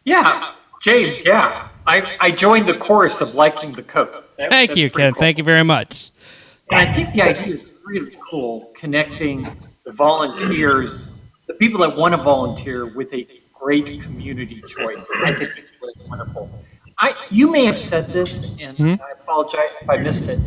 Yeah, James, yeah. I joined the chorus of liking the code. Thank you, Ken. Cool. Thank you very much. And I think the idea is really cool, connecting the volunteers, the people that want to volunteer, with a great community choice. I think it's really wonderful. You may have said this, and I apologize if I missed it.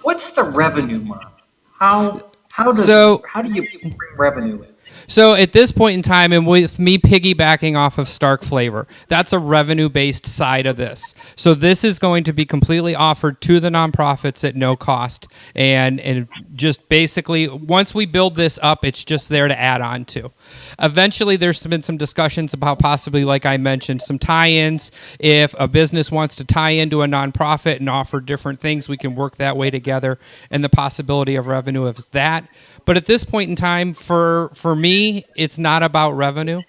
What's the revenue model? How do you bring revenue in? So at this point in time, and with me piggybacking off of Stark Flavor, that's a revenue-based side of this. So this is going to be completely offered to the nonprofits at no cost. And just basically, once we build this up, it's just there to add on to. Eventually, there's been some discussions about possibly, like I mentioned, some tie-ins. If a business wants to tie into a nonprofit and offer different things, we can work that way together, and the possibility of revenue is that. But at this point in time, for me, it's not about revenue.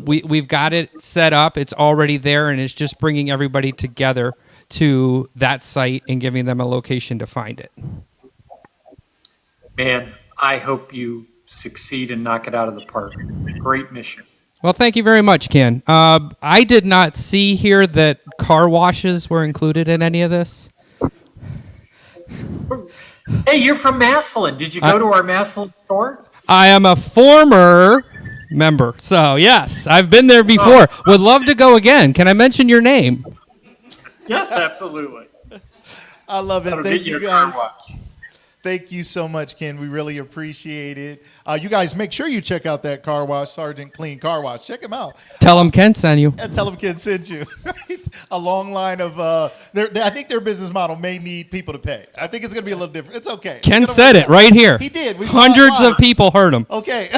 We've got it set up. It's already there, and it's just bringing everybody together to that site and giving them a location to find it. Man, I hope you succeed and knock it out of the park. Great mission. Well, thank you very much, Ken. I did not see here that car washes were included in any of this. Hey, you're from Massillon. Did you go to our Massillon store? I am a former member. So, yes, I've been there before. Would love to go again. Can I mention your name? Yes, absolutely. I love it. That'll Thank get you a car guys. wash. Thank you so much, Ken. We really appreciate it. You guys make sure you check out that car wash, Sergeant Clean Car Wash. Check him out. Tell him Ken sent you. And tell him Ken sent you. A long line of, I think their business model may need people to pay. I think it's going to be a little different. It's okay. Ken It's said gonna it work out. right here. He did. We saw it Hundreds live. of people heard him. Okay.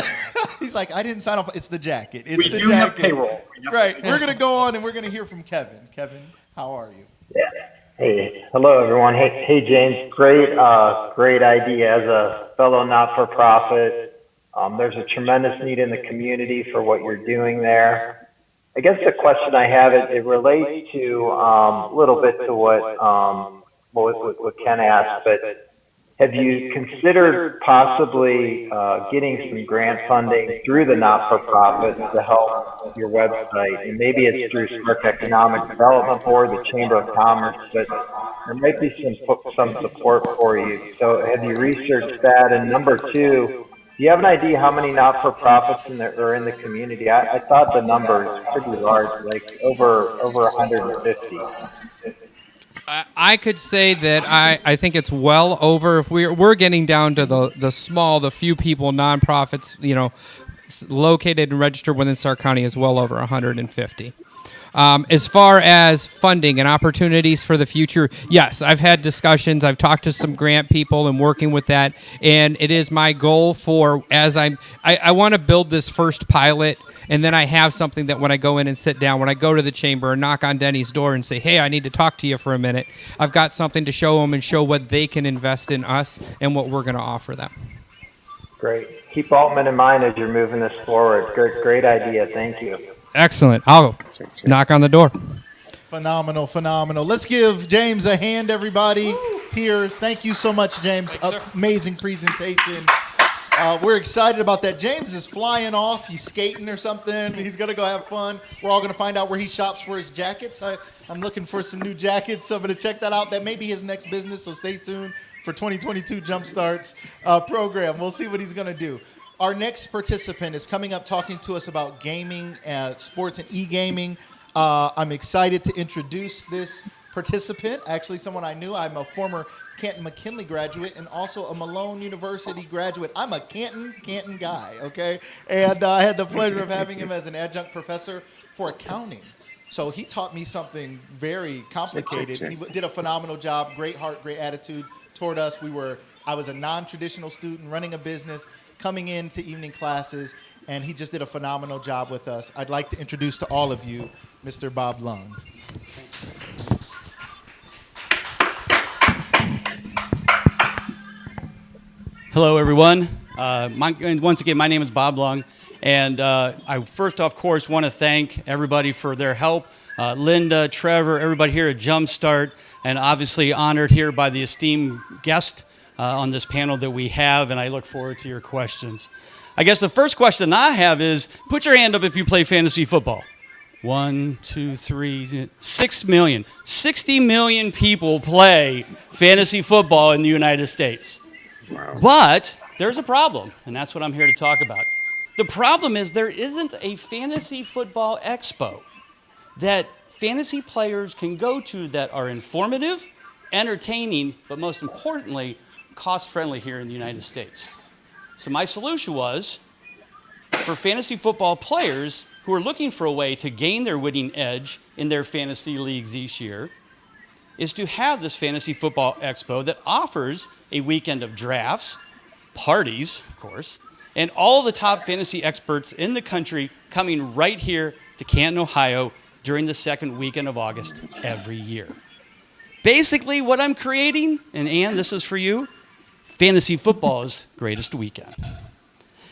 He's like, I didn't sign off. It's the jacket. It's We the do have jacket. payroll. We have Right. payroll. We're going to go on and we're going to hear from Kevin. Kevin, how are you? Hey, hello everyone. Hey James, great idea. As a fellow not-for-profit, there's a tremendous need in the community for what you're doing there. I guess the question I have is it relates to a little bit to what Ken asked, but have you considered possibly getting some grant funding through the not-for-profit to help your website? And maybe it's through Spark Economic Development Board, the Chamber of Commerce, but there might be some support for you. So have you researched that? And number two, do you have an idea how many not-for-profits are in the community? I thought the number is pretty large, like over 150. I could say that I think it's well over. If we're getting down to the few people, nonprofits, located and registered within Stark County is well over 150. As far as funding and opportunities for the future, yes, I've had discussions. I've talked to some grant people and working with that, and it is my goal I want to build this first pilot. And then I have something that when I go in and sit down, when I go to the chamber and knock on Denny's door and say, hey, I need to talk to you for a minute, I've got something to show them and show what they can invest in us and what we're going to offer them. Great. Keep Altman in mind as you're moving this forward. Great idea. Thank you. Excellent. I'll knock on the door. Phenomenal. Let's give James a hand, everybody, here. Thank you so much, James. Amazing presentation. We're excited about that. James is flying off. He's skating or something. He's going to go have fun. We're all going to find out where he shops for his jackets. I'm looking for some new jackets, so I'm going to check that out. That may be his next business, so stay tuned for 2022 Jumpstart's program. We'll see what he's going to do. Our next participant is coming up talking to us about gaming, sports and e-gaming. I'm excited to introduce this participant, actually someone I knew. I'm a former Canton McKinley graduate and also a Malone University graduate. I'm a Canton guy, okay? And I had the pleasure of having him as an adjunct professor for accounting. So he taught me something very complicated. And he did a phenomenal job, great heart, great attitude toward us. I was a non-traditional student running a business, coming into evening classes, and he just did a phenomenal job with us. I'd like to introduce to all of you Mr. Bob Lung. Hello, everyone. Once again, my name is Bob Lung, and I first, of course, want to thank everybody for their help. Linda, Trevor, everybody here at Jumpstart, and obviously honored here by the esteemed guest on this panel that we have, and I look forward to your questions. I guess the first question I have is, put your hand up if you play fantasy football. 1, 2, 3, 6 million. 60 million people play fantasy football in the United States. Wow. But there's a problem, and that's what I'm here to talk about. The problem is there isn't a fantasy football expo that fantasy players can go to that are informative, entertaining, but most importantly, cost-friendly here in the United States. So my solution was, for fantasy football players who are looking for a way to gain their winning edge in their fantasy leagues each year, is to have this fantasy football expo that offers a weekend of drafts, parties, of course, and all the top fantasy experts in the country coming right here to Canton, Ohio during the second weekend of August every year. Basically, what I'm creating, and Ann, this is for you, fantasy football's greatest weekend.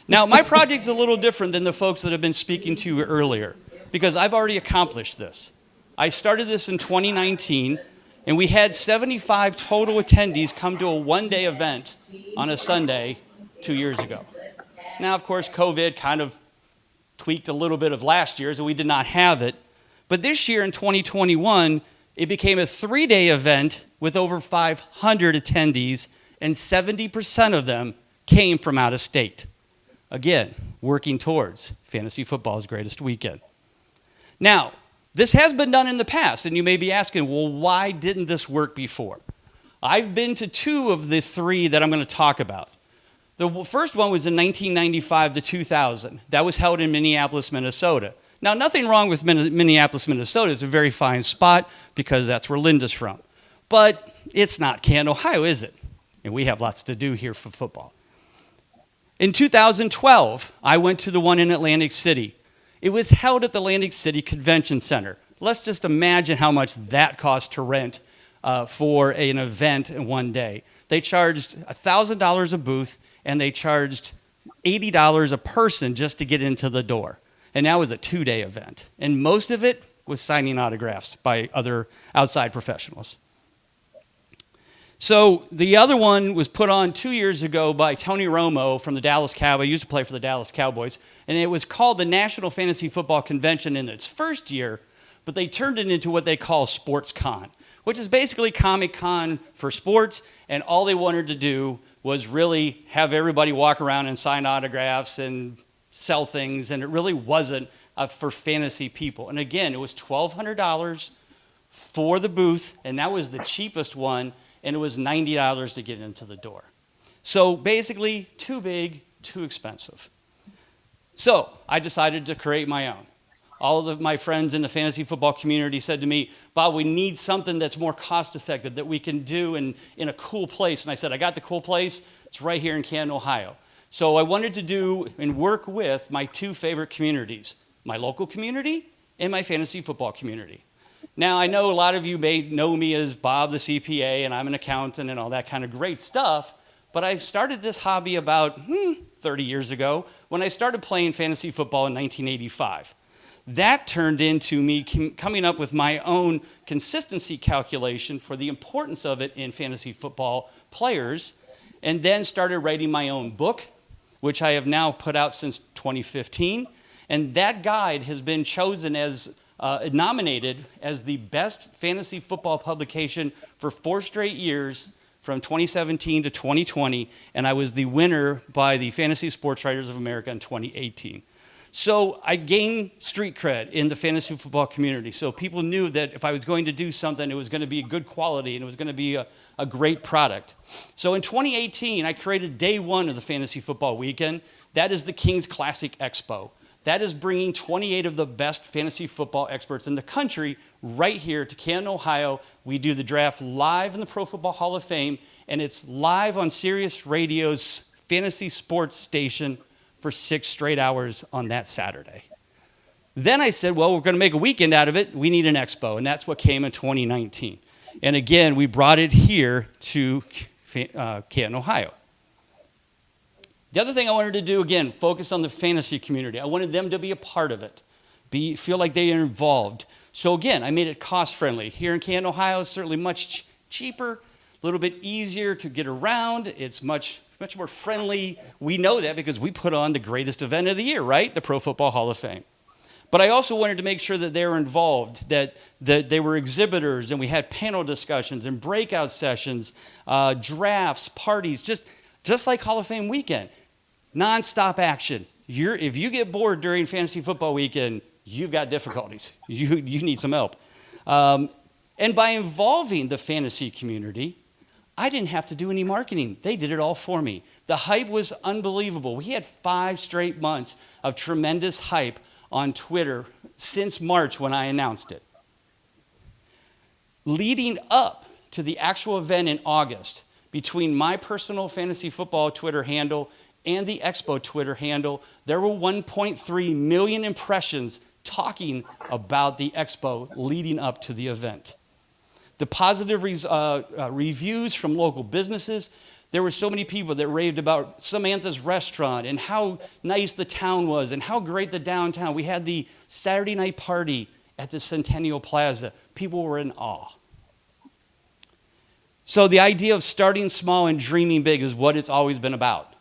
Now, my project's a little different than the folks that have been speaking to you earlier, because I've already accomplished this. I started this in 2019, and we had 75 total attendees come to a one-day event on a Sunday 2 years ago. Now, of course, COVID kind of tweaked a little bit of last year, so we did not have it. But this year in 2021, it became a 3-day event with over 500 attendees, and 70% of them came from out of state. Again, working towards fantasy football's greatest weekend. Now, this has been done in the past, and you may be asking, well, why didn't this work before? I've been to 2 of the 3 that I'm going to talk about. The first one was in 1995 to 2000. That was held in Minneapolis, Minnesota. Now, nothing wrong with Minneapolis, Minnesota. It's a very fine spot because that's where Linda's from. But it's not Canton, Ohio, is it? And we have lots to do here for football. In 2012, I went to the one in Atlantic City. It was held at the Atlantic City Convention Center. Let's just imagine how much that cost to rent for an event in one day. They charged $1,000 a booth, and they charged $80 a person just to get into the door. And that was a 2-day event. And most of it was signing autographs by other outside professionals. So the other one was put on 2 years ago by Tony Romo from the Dallas Cowboys. He used to play for the Dallas Cowboys. And it was called the National Fantasy Football Convention in its first year, but they turned it into what they call Sports Con, which is basically Comic Con for sports. And all they wanted to do was really have everybody walk around and sign autographs and sell things. And it really wasn't for fantasy people. And again, it was $1,200 for the booth, and that was the cheapest one. And it was $90 to get into the door. So basically, too big, too expensive. So I decided to create my own. All of my friends in the fantasy football community said to me, Bob, we need something that's more cost effective that we can do in a cool place. And I said, I got the cool place. It's right here in Canton, Ohio. So I wanted to do and work with my 2 favorite communities, my local community and my fantasy football community. Now, I know a lot of you may know me as Bob the CPA, and I'm an accountant and all that kind of great stuff, but I started this hobby about 30 years ago when I started playing fantasy football in 1985. That turned into me coming up with my own consistency calculation for the importance of it in fantasy football players, and then started writing my own book, which I have now put out since 2015, and that guide has been chosen as nominated as the best fantasy football publication for 4 straight years from 2017 to 2020, and I was the winner by the Fantasy Sports Writers of America in 2018. So I gained street cred in the fantasy football community. So people knew that if I was going to do something, it was going to be good quality and it was going to be a great product. So in 2018, I created day 1 of the fantasy football weekend. That is the King's Classic Expo. That is bringing 28 of the best fantasy football experts in the country right here to Canton, Ohio. We do the draft live in the Pro Football Hall of Fame, and it's live on Sirius Radio's fantasy sports station for 6 straight hours on that Saturday. Then I said, well, we're going to make a weekend out of it. We need an expo, and that's what came in 2019. And again, we brought it here to Canton, Ohio. The other thing I wanted to do, again, focus on the fantasy community. I wanted them to be a part of it, feel like they are involved. So again, I made it cost-friendly. Here in Canton, Ohio, it's certainly much cheaper, a little bit easier to get around. It's much more friendly. We know that because we put on the greatest event of the year, right? The Pro Football Hall of Fame. But I also wanted to make sure that they were involved, that they were exhibitors, and we had panel discussions and breakout sessions, drafts, parties, just like Hall of Fame weekend. Non-stop action. If you get bored during fantasy football weekend, you've got difficulties. You need some help. And by involving the fantasy community, I didn't have to do any marketing. They did it all for me. The hype was unbelievable. We had 5 straight months of tremendous hype on Twitter since March when I announced it. Leading up to the actual event in August, between my personal fantasy football Twitter handle and the Expo Twitter handle, there were 1.3 million impressions talking about the Expo leading up to the event. The positive reviews from local businesses, there were so many people that raved about Samantha's restaurant and how nice the town was and how great the downtown. We had the Saturday night party at the Centennial Plaza. People were in awe. So the idea of starting small and dreaming big is what it's always been about.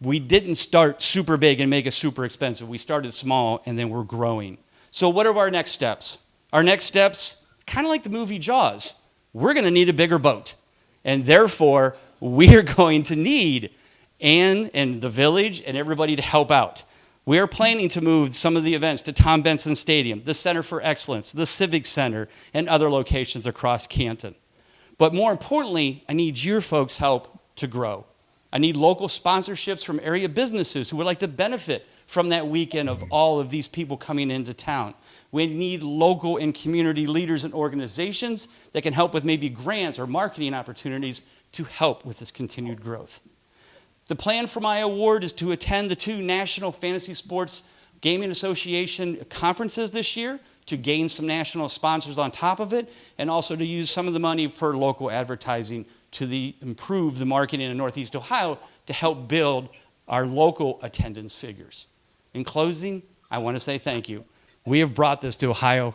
We didn't start super big and make it super expensive. We started small and then we're growing. So what are our next steps? Our next steps, kind of like the movie Jaws, we're going to need a bigger boat. And therefore, we're going to need and the village and everybody to help out. We are planning to move some of the events to Tom Benson Stadium, the Center for Excellence, the Civic Center, and other locations across Canton. But more importantly, I need your folks' help to grow. I need local sponsorships from area businesses who would like to benefit from that weekend of all of these people coming into town. We need local and community leaders and organizations that can help with maybe grants or marketing opportunities to help with this continued growth. The plan for my award is to attend the 2 National Fantasy Sports Gaming Association conferences this year to gain some national sponsors on top of it, and also to use some of the money for local advertising to improve the marketing in Northeast Ohio to help build our local attendance figures. In closing, I want to say thank you. We have brought this to Ohio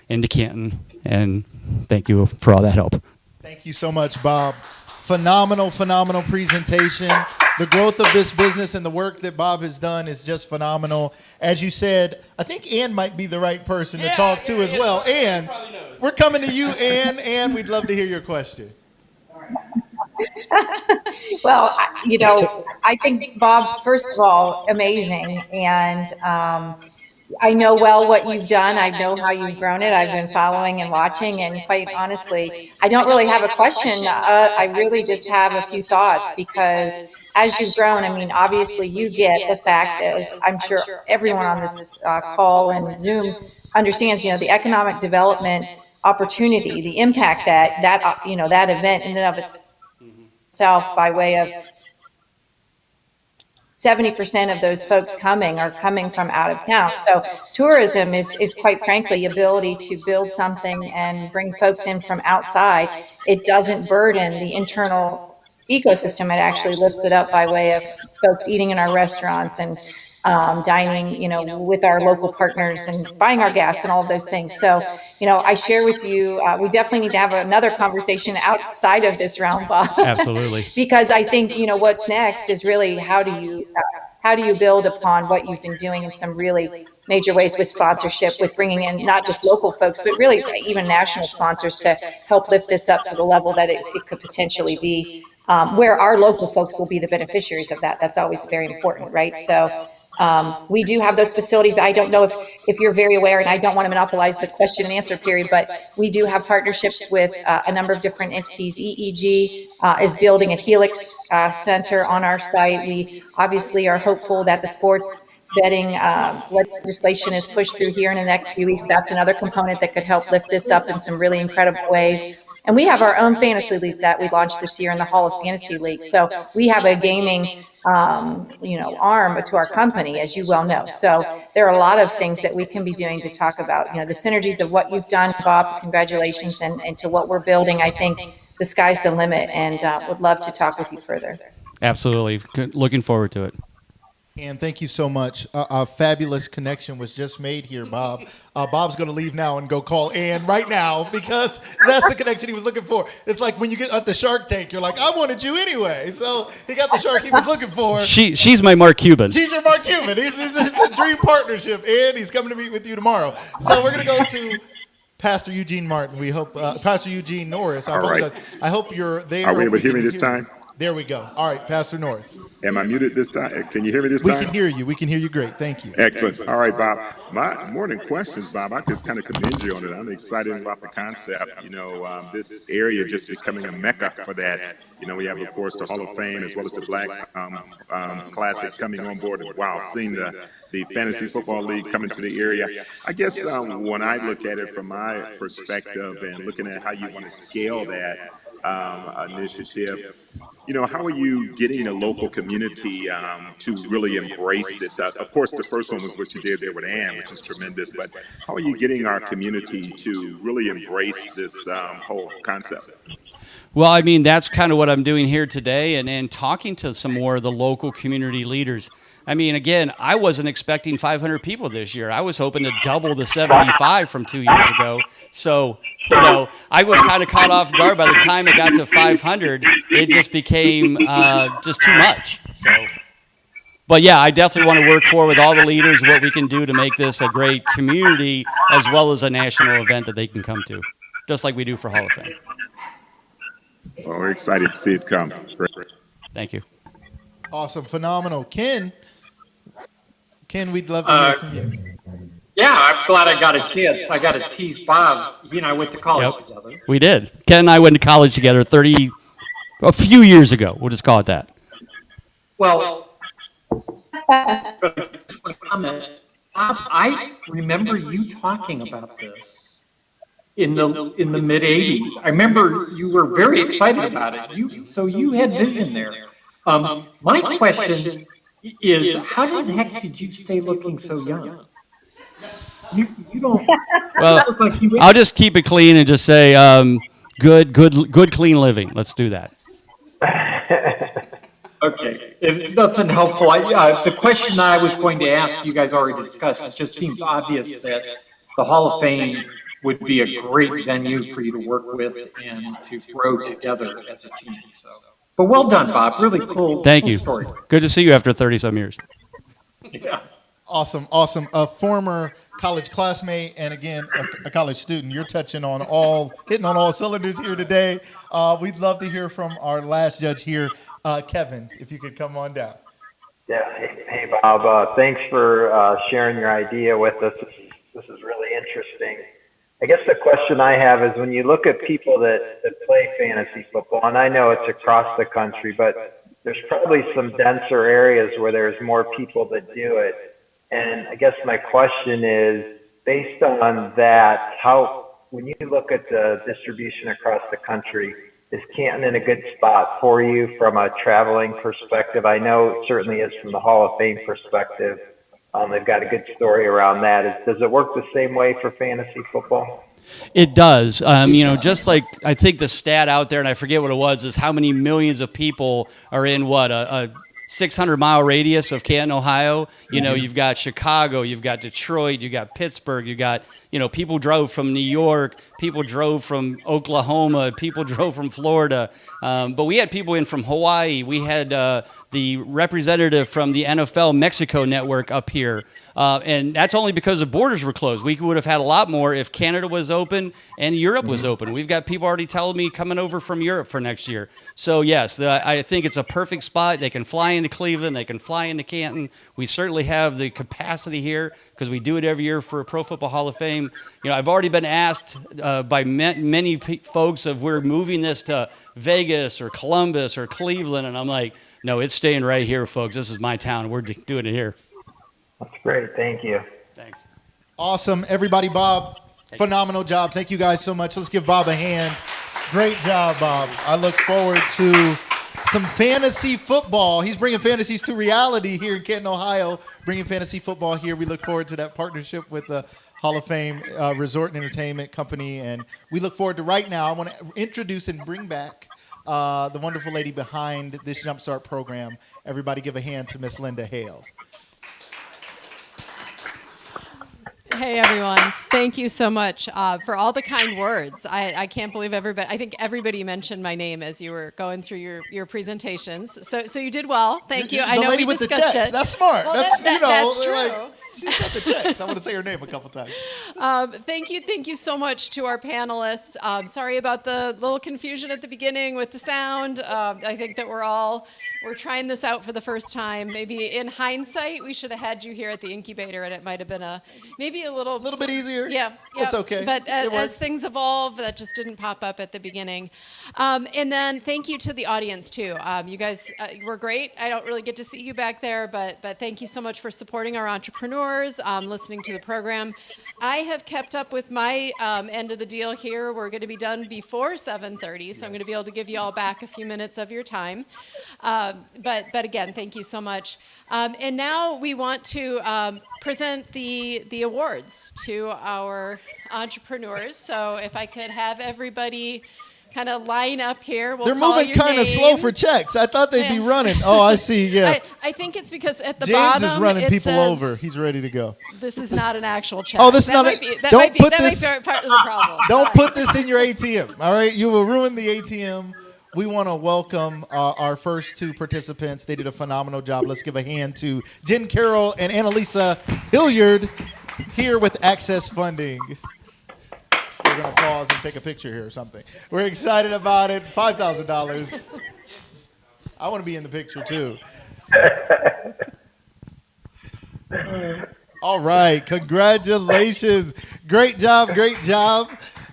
and to Canton, and thank you for all that help. Thank you so much, Bob. Phenomenal, phenomenal presentation. The growth of this business and the work that Bob has done is just phenomenal. As you said, I think Ann might be the right person to talk to as well. Ann, we're coming to you, Ann. Ann, we'd love to hear your question. Well, I think Bob, first of all, amazing. And I know well what you've done. I know how you've grown it. I've been following and watching. And quite honestly, I don't really have a question. I really just have a few thoughts, because as you've grown, I mean, obviously you get the fact, as I'm sure everyone on this call and Zoom understands, the economic development opportunity, the impact that event in and of itself, by way of 70% of those folks are coming from out of town. So tourism is quite frankly the ability to build something and bring folks in from outside. It doesn't burden the internal ecosystem. It actually lifts it up by way of folks eating in our restaurants and dining, with our local partners and buying our gas and all of those things. So, I share with you, we definitely need to have another conversation outside of this realm, Bob. Absolutely. Because I think, what's next is really how do you build upon what you've been doing in some really major ways with sponsorship, with bringing in not just local folks, but really even national sponsors to help lift this up to the level that it could potentially be, where our local folks will be the beneficiaries of that. That's always very important, right? So we do have those facilities. I don't know if you're very aware, and I don't want to monopolize the question and answer period, but we do have partnerships with a number of different entities. EEG is building a Helix center on our site. We obviously are hopeful that the sports betting legislation is pushed through here in the next few weeks. That's another component that could help lift this up in some really incredible ways. And we have our own fantasy league that we launched this year in the Hall of Fantasy League. So we have a gaming arm to our company, as you well know. So there are a lot of things that we can be doing to talk about, the synergies of what you've done, Bob. Congratulations, and to what we're building. I think the sky's the limit, and would love to talk with you further. Absolutely. Looking forward to it. And thank you so much. A fabulous connection was just made here, Bob. Bob's going to leave now and go call Ann right now, because that's the connection he was looking for. It's like when you get at the Shark Tank, you're like, I wanted you anyway. So he got the shark he was looking for. She's my Mark Cuban. She's your Mark Cuban. It's a dream partnership, and he's coming to meet with you tomorrow. So we're going to go to Pastor Eugene Martin. We hope, Pastor Eugene Norris. I apologize. Right. I hope you're there. Are we able to hear me this time? There we go. All right, Pastor Norris. Am I muted this time? Can you hear me this time? We can hear you. We can hear you great. Thank you. Excellent. All right, Bob. My more than questions, Bob, I just kind of commend you on it. I'm excited about the concept. This area just becoming a mecca for that. We have, of course, the Hall of Fame as well as the Black Classics coming on board. Wow, seeing the Fantasy Football League coming to the area. I guess when I look at it from my perspective and looking at how you want to scale that initiative, how are you getting the local community to really embrace this? Of course, the first one was what you did there with Ann, which is tremendous, but how are you getting our community to really embrace this whole concept? Well, I mean, that's kind of what I'm doing here today, and talking to some more of the local community leaders. I mean, again, I wasn't expecting 500 people this year. I was hoping to double the 75 from 2 years ago. So, I was kind of caught off guard. By the time it got to 500, it just became just too much. So, but yeah, I definitely want to work forward with all the leaders, what we can do to make this a great community as well as a national event that they can come to, just like we do for Hall of Fame. Well, we're excited to see it come. Thank you. Awesome, phenomenal. Ken, we'd love to hear from you. Yeah, I'm glad I got a chance. I got to tease Bob. He and I went to college together. We did. Ken and I went to college together a few years ago. We'll just call it that. Well, comment. Bob, I remember you talking about this in the mid '80s. I remember you were very excited about it. So you had vision there. My question is, how the heck did you stay looking so young? You don't. Well, look like you. I'll just keep it clean and just say good, clean living. Let's do that. Okay, if nothing helpful. The question I was going to ask, you guys already discussed. It just seems obvious that the Hall of Fame would be a great venue for you to work with and to grow together as a team. So, but well done, Bob. Really cool. Thank cool you. Story. Good to see you after 30-some years. Yeah. Awesome. A former college classmate and again a college student. You're hitting on all cylinders here today. We'd love to hear from our last judge here, Kevin. If you could come on down. Yeah. Hey, Bob. Thanks for sharing your idea with us. This is really interesting. I guess the question I have is when you look at people that play fantasy football, and I know it's across the country, but there's probably some denser areas where there's more people that do it. And I guess my question is, based on that, when you look at the distribution across the country, is Canton in a good spot for you from a traveling perspective? I know it certainly is from the Hall of Fame perspective. They've got a good story around that. Does it work the same way for fantasy football? It does. Just like I think the stat out there, and I forget what it was, is how many millions of people are in a 600-mile radius of Canton, Ohio. You've got Chicago, you've got Detroit, you've got Pittsburgh, you've got, people drove from New York, people drove from Oklahoma, people drove from Florida. But we had people in from Hawaii. We had the representative from the NFL Mexico network up here. And that's only because the borders were closed. We would have had a lot more if Canada was open and Europe was open. We've got people already telling me coming over from Europe for next year. So, yes, I think it's a perfect spot. They can fly into Cleveland. They can fly into Canton. We certainly have the capacity here because we do it every year for a Pro Football Hall of Fame. I've already been asked by many folks if we're moving this to Vegas or Columbus or Cleveland. And I'm like, no, it's staying right here, folks. This is my town. We're doing it here. That's great. Thank you. Thanks. Awesome. Everybody, Bob, phenomenal job. Thank you guys so much. Let's give Bob a hand. Great job, Bob. I look forward to some fantasy football. He's bringing fantasies to reality here in Canton, Ohio, bringing fantasy football here. We look forward to that partnership with the Hall of Fame Resort and Entertainment Company. And we look forward to right now. I want to introduce and bring back the wonderful lady behind this Jumpstart program. Everybody give a hand to Miss Linda Hale. Hey, everyone. Thank you so much for all the kind words. I can't believe everybody. I think everybody mentioned my name as you were going through your presentations. So you did well. Thank you. I know we discussed the checks. it. That's smart. Well, that's true. Like, she got the checks. I want to say her name a couple times. Thank you so much to our panelists. Sorry about the little confusion at the beginning with the sound. I think that we're trying this out for the first time. Maybe in hindsight, we should have had you here at the incubator, and it might have been maybe a little bit easier. Yeah, it's okay. But as things evolve, that just didn't pop up at the beginning. And then thank you to the audience too. You guys were great. I don't really get to see you back there, but thank you so much for supporting our entrepreneurs, listening to the program. I have kept up with my end of the deal here. We're going to be done before 7:30, so I'm going to be able to give you all back a few minutes of your time. But again, thank you so much. And now we want to present the awards to our entrepreneurs. So if I could have everybody kind of line up here. They're moving kind of slow for checks. I thought they'd be running. Oh, I see. Yeah. I think it's because at the James bottom is running people says, over. He's ready to go. This is not an actual check. Oh, this is not. That might be part of the problem. Don't put this in your ATM. All right, you will ruin the ATM. We want to welcome our first two participants. They did a phenomenal job. Let's give a hand to Jen Carroll and Annalisa Hilliard here with Access Funding. We're going to pause and take a picture here or something. We're excited about it. $5,000. I want to be in the picture too. All right, congratulations. Great job, great job.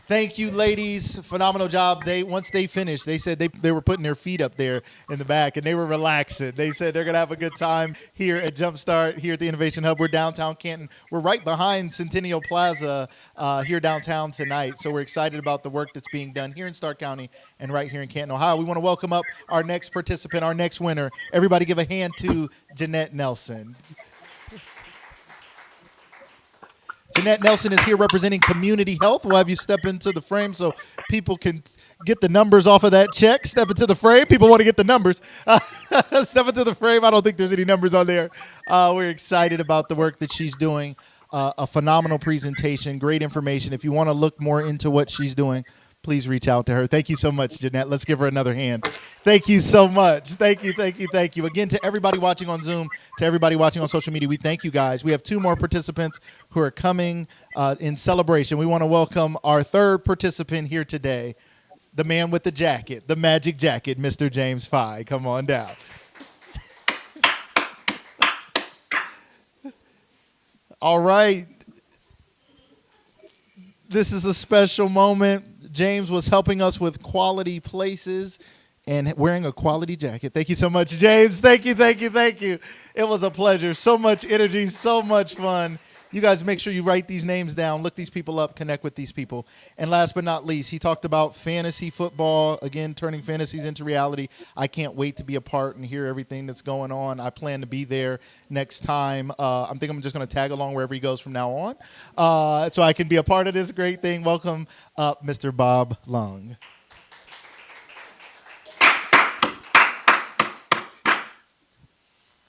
Thank you, ladies. Phenomenal job. Once they finished, they said they were putting their feet up there in the back and they were relaxing. They said they're going to have a good time here at Jumpstart, here at the Innovation Hub. We're downtown Canton. We're right behind Centennial Plaza here downtown tonight. So we're excited about the work that's being done here in Stark County and right here in Canton, Ohio. We want to welcome up our next participant, our next winner. Everybody give a hand to Jeanette Nelson. Jeanette Nelson is here representing Community Health. We'll have you step into the frame so people can get the numbers off of that check. Step into the frame. People want to get the numbers. Step into the frame. I don't think there's any numbers on there. We're excited about the work that she's doing. A phenomenal presentation, great information. If you want to look more into what she's doing, please reach out to her. Thank you so much, Jeanette. Let's give her another hand. Thank you so much. Thank you, thank you, thank you. Again, to everybody watching on Zoom, to everybody watching on social media, we thank you guys. We have 2 more participants who are coming in celebration. We want to welcome our 3rd participant here today, the man with the jacket, the magic jacket, Mr. James Fye. Come on down. All right. This is a special moment. James was helping us with quality places and wearing a quality jacket. Thank you so much, James. Thank you, thank you, thank you. It was a pleasure. So much energy, so much fun. You guys make sure you write these names down, look these people up, connect with these people. And last but not least, he talked about fantasy football, again, turning fantasies into reality. I can't wait to be a part and hear everything that's going on. I plan to be there next time. I'm just going to tag along wherever he goes from now on so I can be a part of this great thing. Welcome up, Mr. Bob Lung.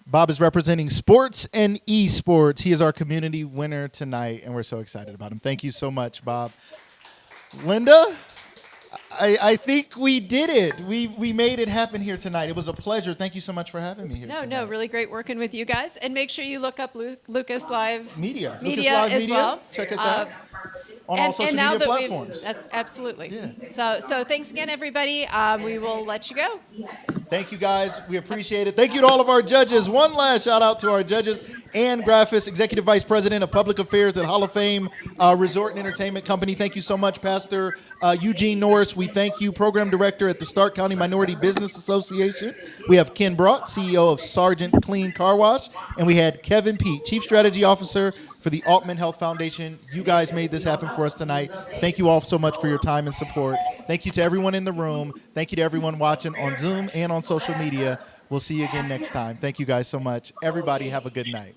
Bob is representing sports and esports. He is our community winner tonight, and we're so excited about him. Thank you so much, Bob. Linda, I think we did it. We made it happen here tonight. It was a pleasure. Thank you so much for having me here tonight. No, really great working with you guys. And make sure you look up Lucas Live Media Lucas Live as Media. well. Check us out on all social now media that platforms. That's absolutely. Yeah. So thanks again, everybody. We will let you go. Thank you, guys. We appreciate it. Thank you to all of our judges. One last shout out to our judges. Ann Graffis, Executive Vice President of Public Affairs at Hall of Fame Resort and Entertainment Company. Thank you so much, Pastor Eugene Norris. We thank you, Program Director at the Stark County Minority Business Association. We have Ken Brought, CEO of Sergeant Clean Car Wash. And we had Kevin Pete, Chief Strategy Officer for the Altman Health Foundation. You guys made this happen for us tonight. Thank you all so much for your time and support. Thank you to everyone in the room. Thank you to everyone watching on Zoom and on social media. We'll see you again next time. Thank you guys so much. Everybody have a good night.